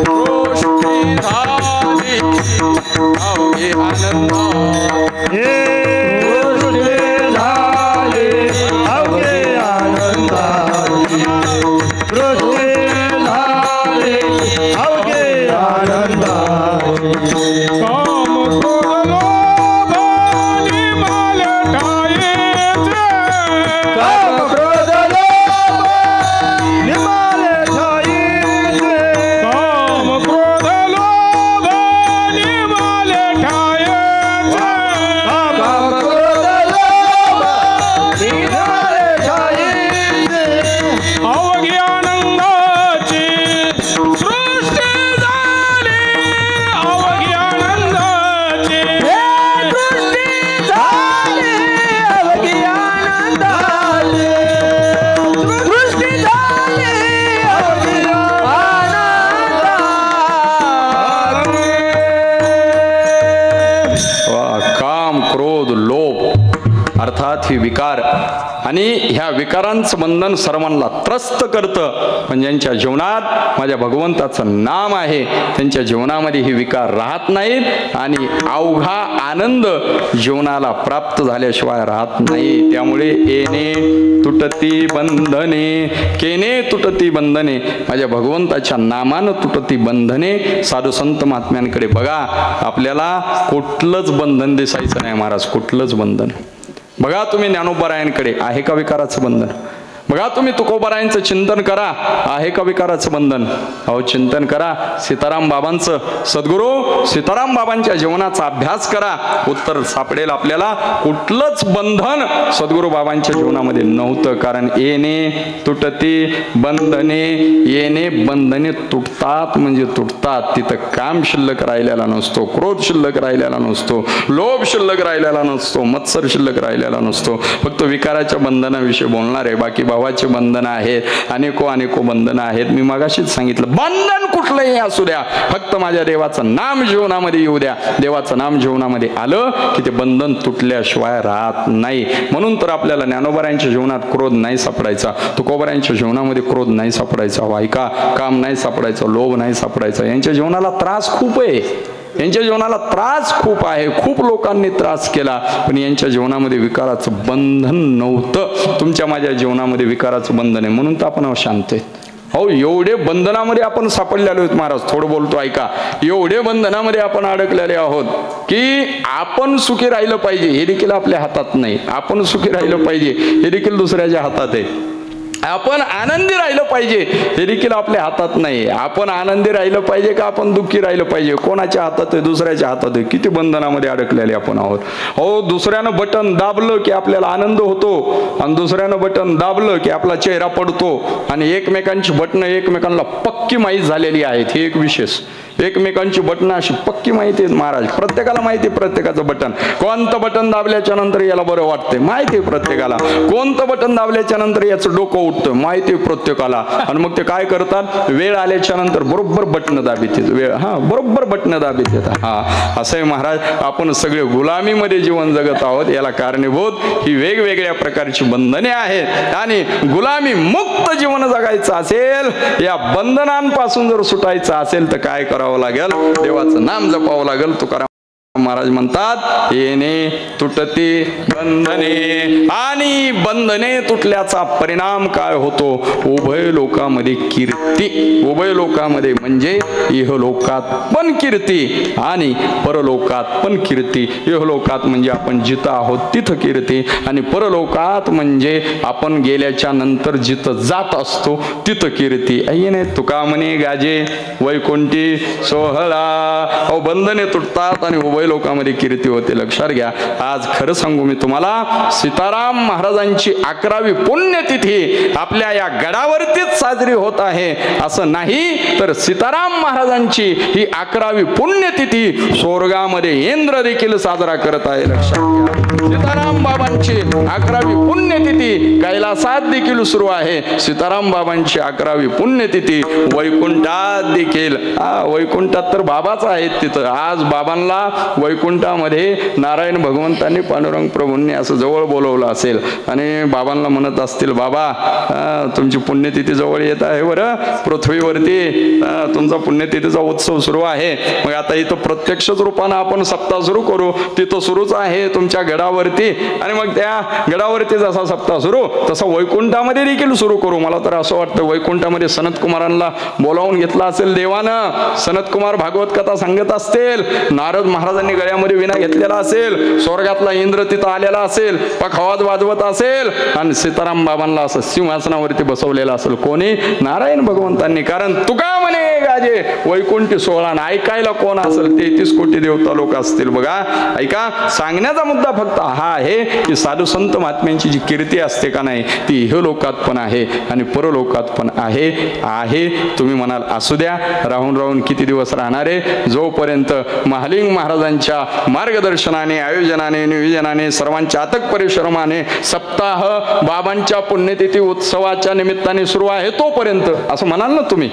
गोष्टी झाली, अवघे आनंदाची झाले, अवघे आनंदाची गोष्टी झाले, अवघे आनंदाची. काम क्रोध लोभ निमाले ठाईचे, काम क्रोध लोभ निमाले ठाईचे, काम क्रोध लोभ निमाले ठाईचे, काम क्रोध लोभ निमाले ठाईचे. अवघी आनंदाची सृष्टी झाली, अवघी आनंदाची दृष्टी झाली, अवघी आनंदाची दृष्टी झाली, अवघी आनंदाची. वा, काम क्रोध लोभ अर्थात ही विकार, आणि ह्या विकारांचं बंधन सर्वांना त्रस्त करतं. पण ज्यांच्या जीवनात माझ्या भगवंताचं नाम आहे, त्यांच्या जीवनामध्ये ही विकार राहत नाहीत, आणि अवघा आनंद जीवनाला प्राप्त झाल्याशिवाय राहत नाही. त्यामुळे येणे तुटती बंधने, केने तुटती बंधने, माझ्या भगवंताच्या नामानं तुटती बंधने. साधू संत महात्म्यांकडे बघा, आपल्याला कुठलंच बंधन दिसायचं नाही महाराज, कुठलंच बंधन. बघा तुम्ही ज्ञानोबारायांकडे, आहे का विकाराचं बंधन? बघा तुम्ही तुकोबारायांचं चिंतन करा, आहे का विकाराचं बंधन? अहो चिंतन करा. सीताराम बाबांचं, सद्गुरू सीताराम बाबांच्या जीवनाचा अभ्यास करा, उत्तर सापडेल आपल्याला. कुठलंच बंधन सद्गुरू बाबांच्या जीवनामध्ये नव्हतं. कारण येणे तुटती बंधने, येणे बंधने तुटतात म्हणजे तुटतात. तिथं काम शिल्लक राहिलेला नसतो, क्रोध शिल्लक राहिलेला नसतो, लोभ शिल्लक राहिलेला नसतो, मत्सर शिल्लक राहिलेला नसतो. फक्त विकाराच्या बंधनाविषयी बोलणार आहे. बाकी भावाचे बंधन आहेत, अनेको बंधन आहेत. मी मगाशीच सांगितलं, बंधन कुठलंही असू द्या, फक्त माझ्या देवाचं नाम जीवनामध्ये येऊ द्या. देवाचं नाम जीवनामध्ये आलं की ते बंधन तुटल्याशिवाय राहत नाही. म्हणून तर आपल्याला ज्ञानोबारायांच्या जीवनात क्रोध नाही सापडायचा, तुकोबारायांच्या जीवनामध्ये क्रोध नाही सापडायचा, वाईका काम नाही सापडायचं, लोभ नाही सापडायचा. यांच्या जीवनाला त्रास खूप आहे, यांच्या जीवनाला त्रास खूप आहे. खूप लोकांनी त्रास केला, पण यांच्या जीवनामध्ये विकाराचं बंधन नव्हतं. तुमच्या माझ्या जीवनामध्ये विकाराचं बंधन आहे, म्हणून तर आपण अशांत आहे. हो, एवढे बंधनामध्ये आपण सापडलेलो आहोत महाराज. थोडं बोलतो ऐका. एवढे बंधनामध्ये आपण अडकलेले आहोत की आपण सुखी राहिलं पाहिजे हे देखील आपल्या हातात नाही. आपण सुखी राहिलं पाहिजे हे देखील दुसऱ्याच्या हातात आहे. आपण आनंदी राहिलं पाहिजे हे देखील आपल्या हातात नाही. आपण आनंदी राहिलं पाहिजे का आपण दुःखी राहिलं पाहिजे कोणाच्या हातात आहे? दुसऱ्याच्या हातात आहे. किती बंधनामध्ये अडकलेले आपण आहोत. हो, दुसऱ्यानं बटन दाबलं की आपल्याला आनंद होतो आणि दुसऱ्यानं बटन दाबलं की आपला चेहरा पडतो आणि एकमेकांची बटणं एकमेकांना पक्की माहीत झालेली आहेत. हे एक विशेष. एकमेकांची बटणं अशी पक्की माहिती आहेत महाराज. प्रत्येकाला माहिती आहे प्रत्येकाचं बटन. कोणतं बटन दाबल्याच्या नंतर याला बरं वाटतंय माहिती आहे प्रत्येकाला. कोणतं बटन दाबल्याच्या नंतर याचं डोकं उठतं माहिती आहे प्रत्येकाला. आणि मग ते काय करतात? वेळ आल्याच्या नंतर बरोबर बटणं दाबीत येत. वेळ बरोबर बटणं दाबीत येतात. असं आहे महाराज. आपण सगळे गुलामीमध्ये जीवन जगत आहोत. याला कारणीभूत ही वेगवेगळ्या प्रकारची बंधने आहेत. आणि गुलामी मुक्त जीवन जगायचं असेल, या बंधनांपासून जर सुटायचं असेल तर काय करावं लागेल? देवाचं नाम जपावं लागेल. तुकाराम महाराज म्हणतात, येणे तुटते बंधने, आणि बंधने तुटल्याचा परिणाम काय होतो? उभय लोकामध्ये कीर्ती. उभय लोकामध्ये म्हणजे इहलोकात पण कीर्ती आणि परलोकात पण कीर्ती. इहलोकात म्हणजे आपण जिथं आहोत तिथं कीर्ती, आणि परलोकात म्हणजे आपण गेल्याच्या नंतर जिथं जात असतो तिथं कीर्ती. येणे तुका म्हणे गाजे वैकुंठी सोहळा. बंधने तुटतात आणि उभय लोकांमध्ये कीर्ती होते. लक्षात घ्या. आज खरं सांगू मी तुम्हाला, सीताराम महाराजांची 11वी पुण्यतिथी आपल्या या गडावरतीच साजरी होत आहे असं नाही, तर सीताराम महाराजांची ही 11वी पुण्यतिथी स्वर्गामध्ये इंद्र देखील साजरा करत आहे. लक्षात घ्या. सीताराम बाबांची 11वी पुण्यतिथी कैलासात देखील सुरू आहे. सीताराम बाबांची 11वी पुण्यतिथी वैकुंठात देखील. वैकुंठात तर बाबाच आहेत तिथं. आज बाबांना वैकुंठामध्ये नारायण भगवंतांनी पांडुरंग प्रभूंनी असं जवळ बोलवलं असेल आणि बाबांना म्हणत असतील, बाबा तुमची पुण्यतिथी जवळ येत आहे बरं, पृथ्वीवरती तुमचा पुण्यतिथीचा उत्सव सुरू आहे. मग आता इथं प्रत्यक्षच रूपानं आपण सप्ताह सुरू करू. तिथं सुरूच आहे तुमच्या गडावरती, आणि मग त्या गडावरती जसा सप्ताह सुरू तसा वैकुंठामध्ये देखील सुरू करू. मला तर असं वाटतं वैकुंठामध्ये सनत कुमारांना बोलावून घेतला असेल देवानं. सनत कुमार भागवत कथा सांगत असतील. नारद महाराजांनी गळ्यामध्ये विना घेतलेला असेल. स्वर्गातला इंद्र तिथं आलेला असेल, पखावाज वाजवत असेल, आणि सीताराम बाबांना असं सिंहासनावरती बसवलेलं असेल. कोणी? नारायण भगवंतांनी. कारण तुका म्हणे गाजे वैकुंठी सोहळा. ऐकायला कोण असेल? 33 कोटी देवता लोक असतील. बघा ऐका, सांगण्याचा मुद्दा फक्त हा आहे की साधू संत महात्म्यांची जी कीर्ती असते का नाही, ती इहलोकात पण आहे आणि परलोकात पण आहे. तुम्ही म्हणाल असू द्या, राहून राहून किती दिवस राहणार आहे? जोपर्यंत महालिंग महाराजांच्या मार्गदर्शनाने, आयोजनाने, नियोजनाने, सर्वांच्या अथक परिश्रमाने सप्ताह बाबांच्या पुण्यतिथी उत्सवाच्या निमित्ताने सुरू आहे तोपर्यंत, असं म्हणाल ना तुम्ही.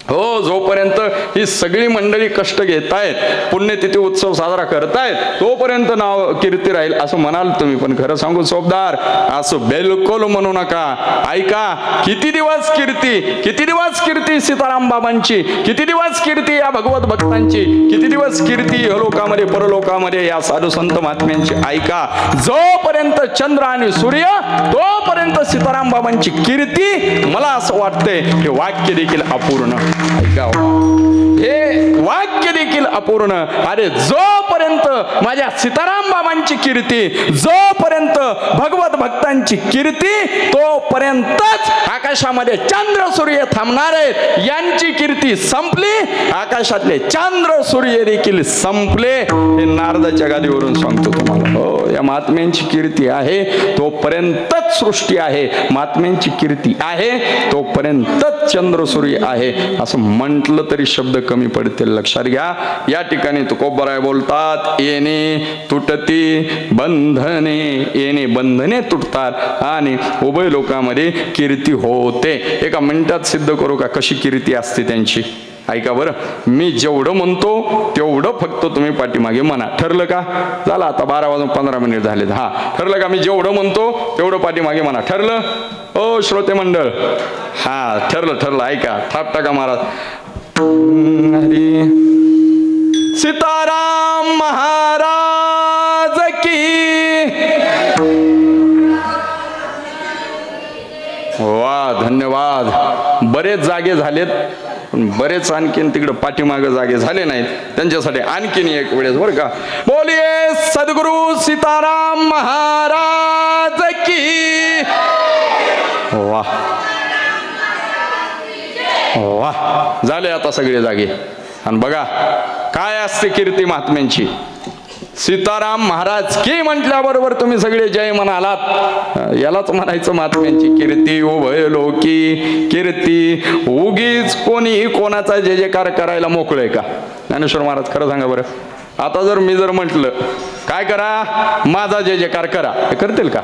हो, जोपर्यंत ही सगळी मंडळी कष्ट घेतायत, पुण्यतिथी उत्सव साजरा करतायत, तोपर्यंत नाव कीर्ती राहील असं म्हणाल तुम्ही. पण खरं सांगू सोबदार, असं बिलकुल म्हणू नका. ऐका, किती दिवस कीर्ती, किती दिवस कीर्ती सीताराम बाबांची, किती दिवस कीर्ती या भगवत भक्तांची, किती दिवस कीर्ती लोकांमध्ये परलोकामध्ये या साधू संत महात्म्यांची. ऐका, जोपर्यंत चंद्र आणि सूर्य तोपर्यंत सीताराम बाबांची कीर्ती. मला असं वाटतंय हे वाक्य देखील अपूर्ण. ऐका, हे वाक्य देखील अपूर्ण. अरे, जोपर्यंत माझ्या सीताराम बाबांची कीर्ती, जोपर्यंत भगवत भक्तांची कीर्ती, तोपर्यंतच आकाशामध्ये चंद्र सूर्य थांबणार आहेत. यांची कीर्ती संपली, आकाशातले चंद्र सूर्य देखील संपले. हे नारदाच्या गादीवरून सांगतो तुम्हाला. हो, या महात्म्यांची कीर्ती आहे तोपर्यंतच सृष्टी आहे. महात्म्यांची कीर्ती आहे तोपर्यंतच चंद्र सूर्य आहे. असं म्हटलं तरी शब्द कमी पडतील. लक्षात घ्या. या ठिकाणी तुकोबराय बोलतात, येणे तुटती बंधने. येणे बंधने तुटतात आणि उभय लोकांमध्ये कीर्ती होते. एका मिनिटात सिद्ध करू का कशी कीर्ती असते त्यांची? ऐका बरं, मी जेवढं म्हणतो तेवढं फक्त तुम्ही पाठीमागे म्हणा. ठरलं का? झालं, आता 12:15 झालेत. ठरलं का? मी जेवढं म्हणतो तेवढं पाठीमागे म्हणा. ठरलं? ओ श्रोते मंडळ, ठरलं. ऐका, थाप टाका महाराज. हरी सीताराम महाराज की. वा, धन्यवाद. बरेच जागे झालेत, पण बरेच आणखीन तिकडे पाठीमागे जागे झाले नाहीत, त्यांच्यासाठी आणखीन एक वेळेस बरं का, बोलिये सद्गुरु सीताराम महाराज की. वाह वाह, झाले आता सगळे जागे. आणि बघा काय असते कीर्ती महात्म्यांची. सीताराम महाराज की म्हटल्याबरोबर तुम्ही सगळे जय म्हणालात, यालाच म्हणायचं महात्म्यांची कीर्ती. उभय लोकी कीर्ती, उगीच कोणी कोणाचा जय जयकार करायला मोकळे का? ज्ञानेश्वर महाराज खरं सांगा बरं, आता जर मी जर म्हटलं काय करा, माझा जय जयकार करा, हे करतील का?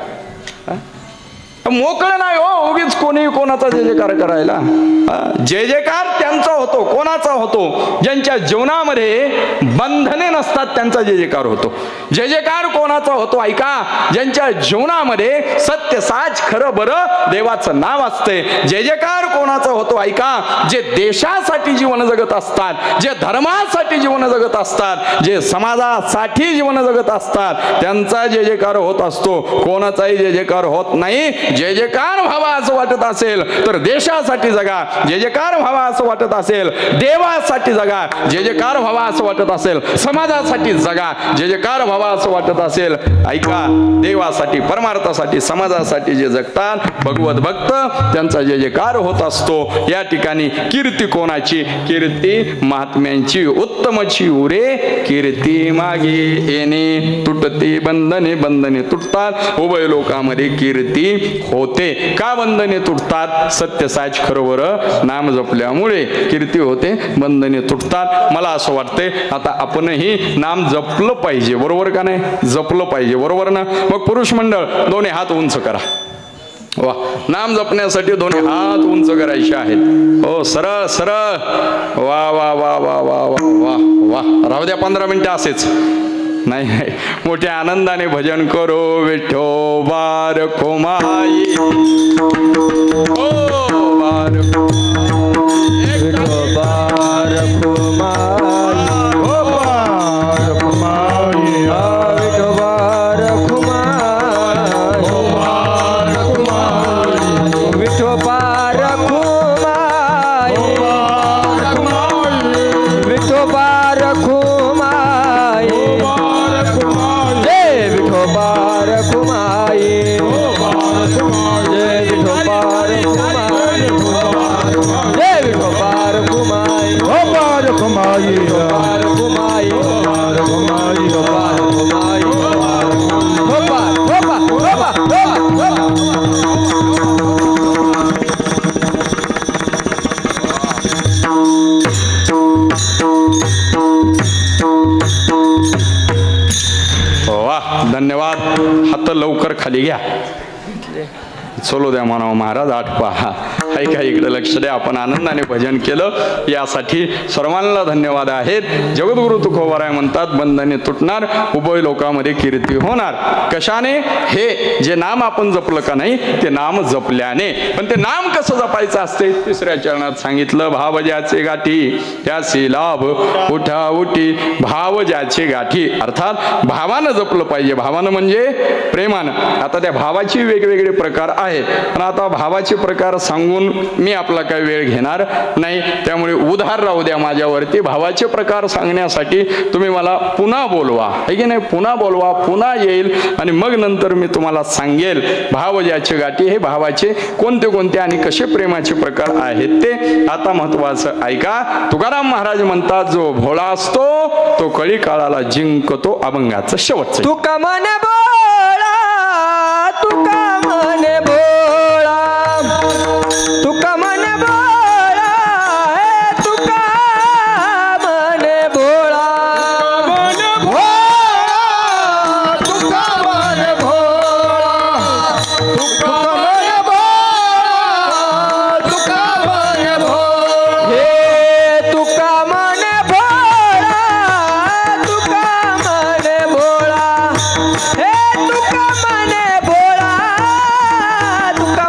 मोकळं नाही हो उगीच कोणी कोणाचा जय जयकार करायला. जय जयकार त्यांचा होतो, कोणाचा होतो? ज्यांच्या जीवनामध्ये बंधने नसतात त्यांचा जय जयकार होतो. जय जयकार कोणाचा होतो ऐका, ज्यांच्या जीवनामध्ये सत्य साच खरं बरं देवाचं नाव असते. जय जयकार कोणाचा होतो ऐका, जे देशासाठी जीवन जगत असतात, जे धर्मासाठी जीवन जगत असतात, जे समाजासाठी जीवन जगत असतात, त्यांचा जय जयकार होत असतो. कोणाचाही जय जयकार होत नाही. जय जयकार व्हावा असं वाटत असेल तर देशासाठी जगा, जय जयकार व्हावा असं वाटत असेल देवासाठी जगा, जय जयकार व्हावा असं वाटत असेल समाजासाठी जगा, जय जयकार व्हावा असं वाटत असेल ऐका देवासाठी, परमार्थासाठी, समाजासाठी जे जगतात भगवत भक्त त्यांचा जय जयकार होत असतो. या ठिकाणी कीर्ती कोणाची? कीर्ती महात्म्यांची. उत्तमची उरे कीर्ती मागे येणे, तुटते बंधने, बंधने तुटतात. उभय लोकांमध्ये कीर्ती होते. का बंधने तुटतात? सत्य साच खरोबर नाम जपल्यामुळे कीर्ती होते, बंधने तुटतात. मला असं वाटतंय आता आपणही नाम जपलं पाहिजे, बरोबर का नाही? जपलं पाहिजे, बरोबर ना? मग पुरुष मंडळ दोन्ही हात उंच करा. वा, नाम जपण्यासाठी दोन्ही हात उंच करायचे आहेत. हो, सरळ सरळ. वा वा वा वा वा वा वा वा. राहू द्या 15 मिनिटं असेच. नाही, मोठ्या आनंदाने भजन करो. विठोबा रखुमाई, ओ बार विठोबा रखुमाई, ओ बार रखुमाई, विठोबा रखुमाई, ओ बार रखुमाई, विठोबा रखुमाई, ओ बार रखुमाई, विठोबा रखुमाई, ओ बार रखुमाई, जय विठोबा रखुमाई, ओ बार रखुमाई, जय विठोबा रखुमाई, जय विठोबा रखुमाई, ओ बार रखुमाई, ओ बार रखुमाई, ओ बार रखुमाई, ओ बार रखुमाई, ओ बार वाह, धन्यवाद. हात लवकर खाली घ्या. चलो द्या म्हणावं महाराज, आठ पहा. ऐका इकडे लक्ष द्या. आपण आनंदाने भजन केलं यासाठी सर्वांना धन्यवाद आहेत. जगद्गुरु तुकोबाराय म्हणतात बंधने तुटणार, उभय लोकांमध्ये कीर्ती होणार. कशाने? हे जे नाम आपण जपलं का नाही, ते नाम जपल्याने. पण ते नाम कसं जपायचं असते? तिसऱ्या चरणात सांगितलं, भाव ज्याचे गाठी त्याचे लाभ उठा उठी. भाव ज्याचे गाठी अर्थात भावानं जपलं पाहिजे. भावानं म्हणजे प्रेमानं. आता त्या भावाची वेगवेगळे प्रकार आहेत, पण आता भावाचे प्रकार सांगून मी आपला काही वेळ घेणार नाही, त्यामुळे उधार राहू द्या माझ्यावरती. भावाचे प्रकार सांगण्यासाठी तुम्ही मला पुन्हा बोलवा, है की नाही? पुन्हा बोलवा, पुन्हा येईल आणि मग नंतर मी तुम्हाला सांगेल भाव ज्याचे गाठी हे भावाचे कोणते कोणते आणि कसे प्रेमाचे प्रकार आहेत ते. आता महत्वाचं ऐका. तुकाराम महाराज म्हणतात, जो भोळा असतो तो कळी काळाला जिंकतो. अभंगाचं शेवटचं. तुका मन बोळा, तुका मन बोळा, तुका मन बोळा, हे तुका मन बोळा, मन बोळा, तुका मन बोळा, तुका मन बोळा, तुका मन बोळा, हे तुका मन बोळा, तुका मन बोळा, हे तुका मन बोळा, तुका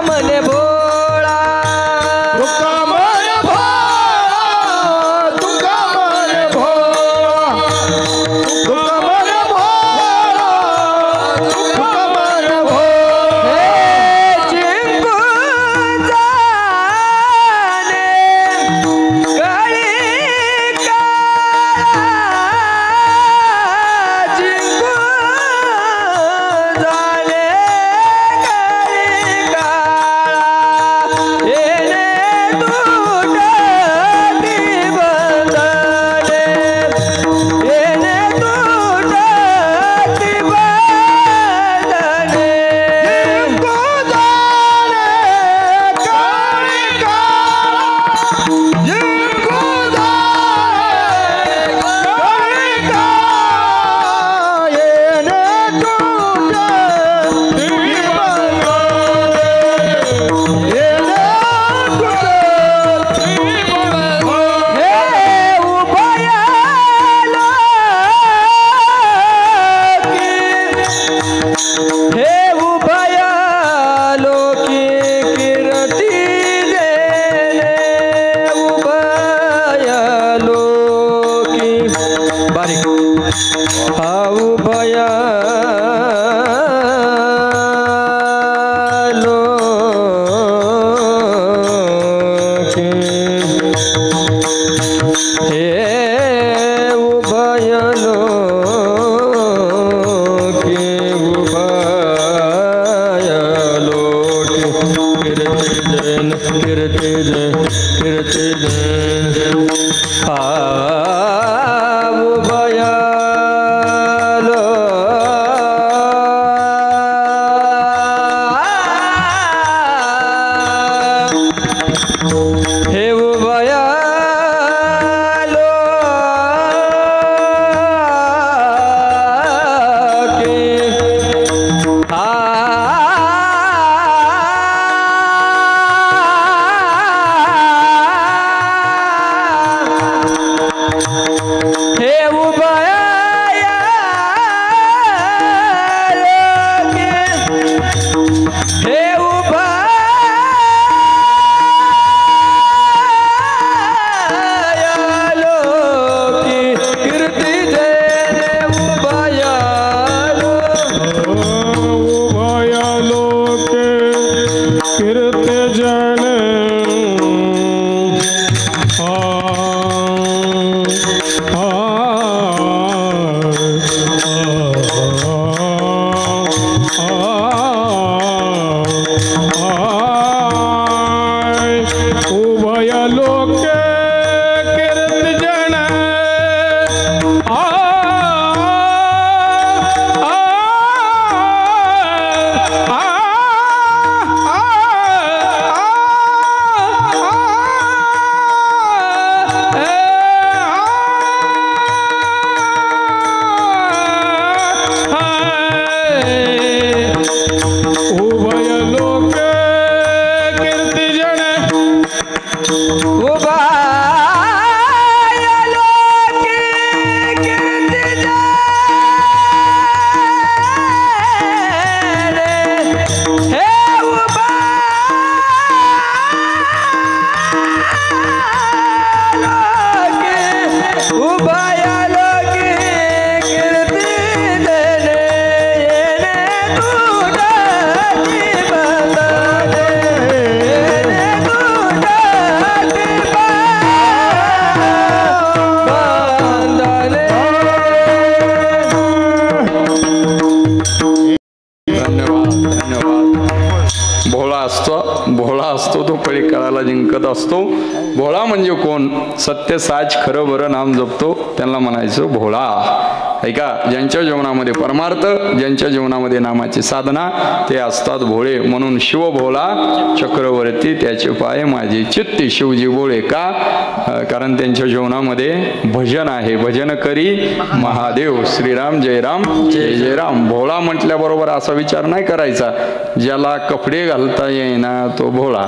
हे उभय लोके उभय लोके कीर्ती जय उभय हे उभय भोळा असतो तो कळी काळाला जिंकत असतो. भोळा म्हणजे कोण? सत्य साच खरं बरं नाम जपतो त्यांना म्हणायचं भोळा. ऐका, ज्यांच्या जीवनामध्ये परमार्थ, ज्यांच्या जीवनामध्ये नामाची साधना, ते असतात भोळे. म्हणून शिव भोळा चक्रवर्ती त्याचे पाय माझे चित्ती. शिवजी भोळे का? कारण त्यांच्या जीवनामध्ये भजन आहे. भजन करी महादेव. श्रीराम जय राम जय जय राम. भोळा म्हटल्याबरोबर असा विचार नाही करायचा ज्याला कपडे घालता येईना तो भोळा,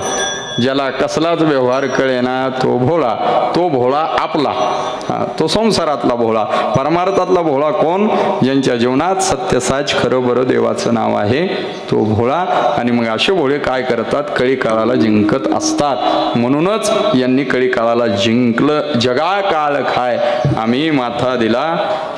ज्याला कसलाच व्यवहार कळेना तो भोळा. तो भोळा आपला, तो संसारातला भोळा. परमार्थातला भोळा कोण? ज्यांच्या जीवनात सत्यसाच खरं बरं देवाचं नाव आहे तो भोळा. आणि मग असे भोळे काय करतात? कळी काळाला जिंकत असतात. म्हणूनच यांनी कळी काळाला जिंकलं. जगा काळ खाय आम्ही माथा दिला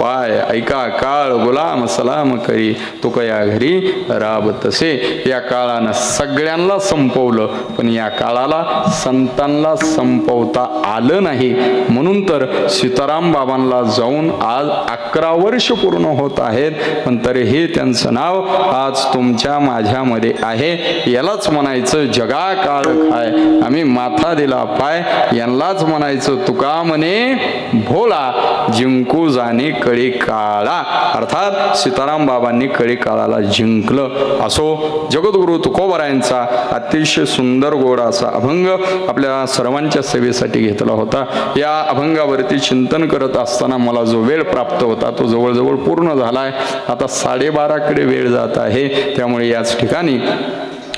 पाय. ऐका, काळ गुलाम सलाम करी तुका या घरी राब तसे. या काळानं सगळ्यांना संपवलं, पण या काळाला संतांना संपवता आलं नाही. म्हणून तर सीताराम बाबांना जाऊन आज 11 वर्ष पूर्ण होत आहेत, पण तरीही त्यांचं नाव आज तुमच्या माझ्यामध्ये आहे. यालाच म्हणायचं जगा काळ खाय आम्ही माथा दिला पाय. यांनाच म्हणायचं तुका म्हणे भोळा जिंकू जाणे कळी काळा. अर्थात सीताराम बाबांनी कळी काळाला जिंकलं. असो, जगद्गुरु तुकोबारायांचा अतिशय सुंदर गोड असा अभंग आपल्या सर्वांच्या सेवेसाठी घेतला होता. या अभंगावरती चिंतन करत असताना मला जो वेळ प्राप्त होता तो जवळजवळ पूर्ण झालाय. आता 12:30कडे वेळ जात आहे. त्यामुळे याच ठिकाणी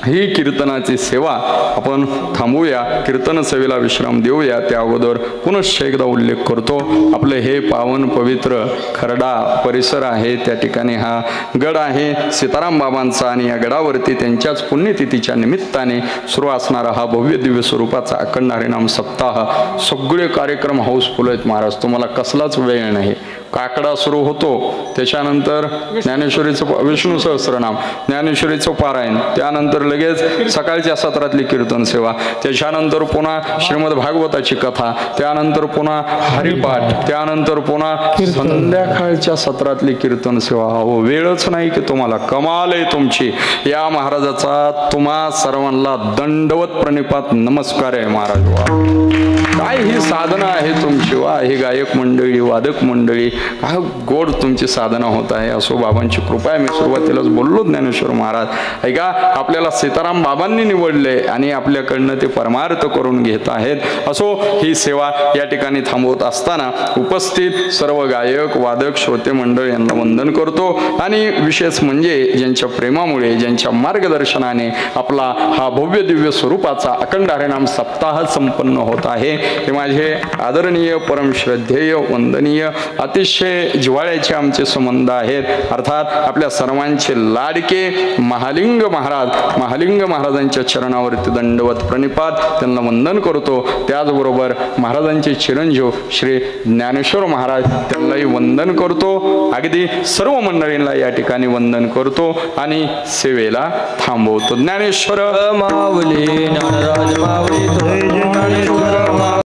ही कीर्तनाची सेवा आपण थांबवूया. कीर्तन सेवेला विश्राम देऊया. त्या अगोदर पुनश्च एकदा उल्लेख करतो. आपले हे पावन पवित्र खरडा परिसर आहे, त्या ठिकाणी हा गड आहे सीताराम बाबांचा. आणि या गडावरती त्यांच्याच पुण्यतिथीच्या निमित्ताने सुरू असणारा हा भव्य दिव्य स्वरूपाचा अखंड हरिनाम सप्ताह. सगळे कार्यक्रम हाऊसफुल आहेत महाराज. तुम्हाला कसलाच वेळ नाही. काकडा सुरू होतो, त्याच्यानंतर ज्ञानेश्वरीचं विष्णू सहस्त्रनाम, ज्ञानेश्वरीचं पारायण, त्यानंतर लगेच सकाळच्या सत्रातली कीर्तन सेवा, त्याच्यानंतर पुन्हा श्रीमद भागवताची कथा, त्यानंतर पुन्हा हरिपाठ, त्यानंतर पुन्हा संध्याकाळच्या सत्रातली कीर्तन सेवा. हो, वेळच नाही की तुम्हाला. कमाल आहे तुमची. या महाराजाचा तुम्हा सर्वांना दंडवत प्रणिपात नमस्कार आहे महाराज. वा, काय ही साधना आहे तुमची. वा, ही गायक मंडळी, वादक मंडळी, काय गोड तुमची साधना होत आहे. असो, बाबांची कृपा आहे. मी सुरुवातीलाच बोललो ज्ञानेश्वर महाराज ऐका, आपल्याला सीताराम बाबांनी निवडले आणि आपल्याकडनं ते परमार्थ करून घेत आहेत. असो, ही सेवा या ठिकाणी थांबवत असताना उपस्थित सर्व गायक, वादक, श्रोते मंडळ यांना वंदन करतो. आणि विशेष म्हणजे ज्यांच्या प्रेमामुळे, ज्यांच्या मार्गदर्शनाने आपला हा भव्य दिव्य स्वरूपाचा अखंड हरिनाम सप्ताह संपन्न होत आहे, ते माझे आदरणीय, परम श्रद्धेय, वंदनीय, अतिशय जिव्हाळ्याचे आमचे संबंध आहेत. अर्थात आपल्या सर्वांचे लाडके महालिंग महाराज, महालिंग महाराजांच्या चरणावरती दंडवत प्रणिपात, त्यांना वंदन करतो. त्याचबरोबर महाराजांचे चिरंजीव श्री ज्ञानेश्वर महाराज, त्यांनाही वंदन करतो. अगदी सर्व मंडळींना या ठिकाणी वंदन करतो आणि सेवेला थांबवतो. ज्ञानेश्वर माऊली ज्ञानराज माऊली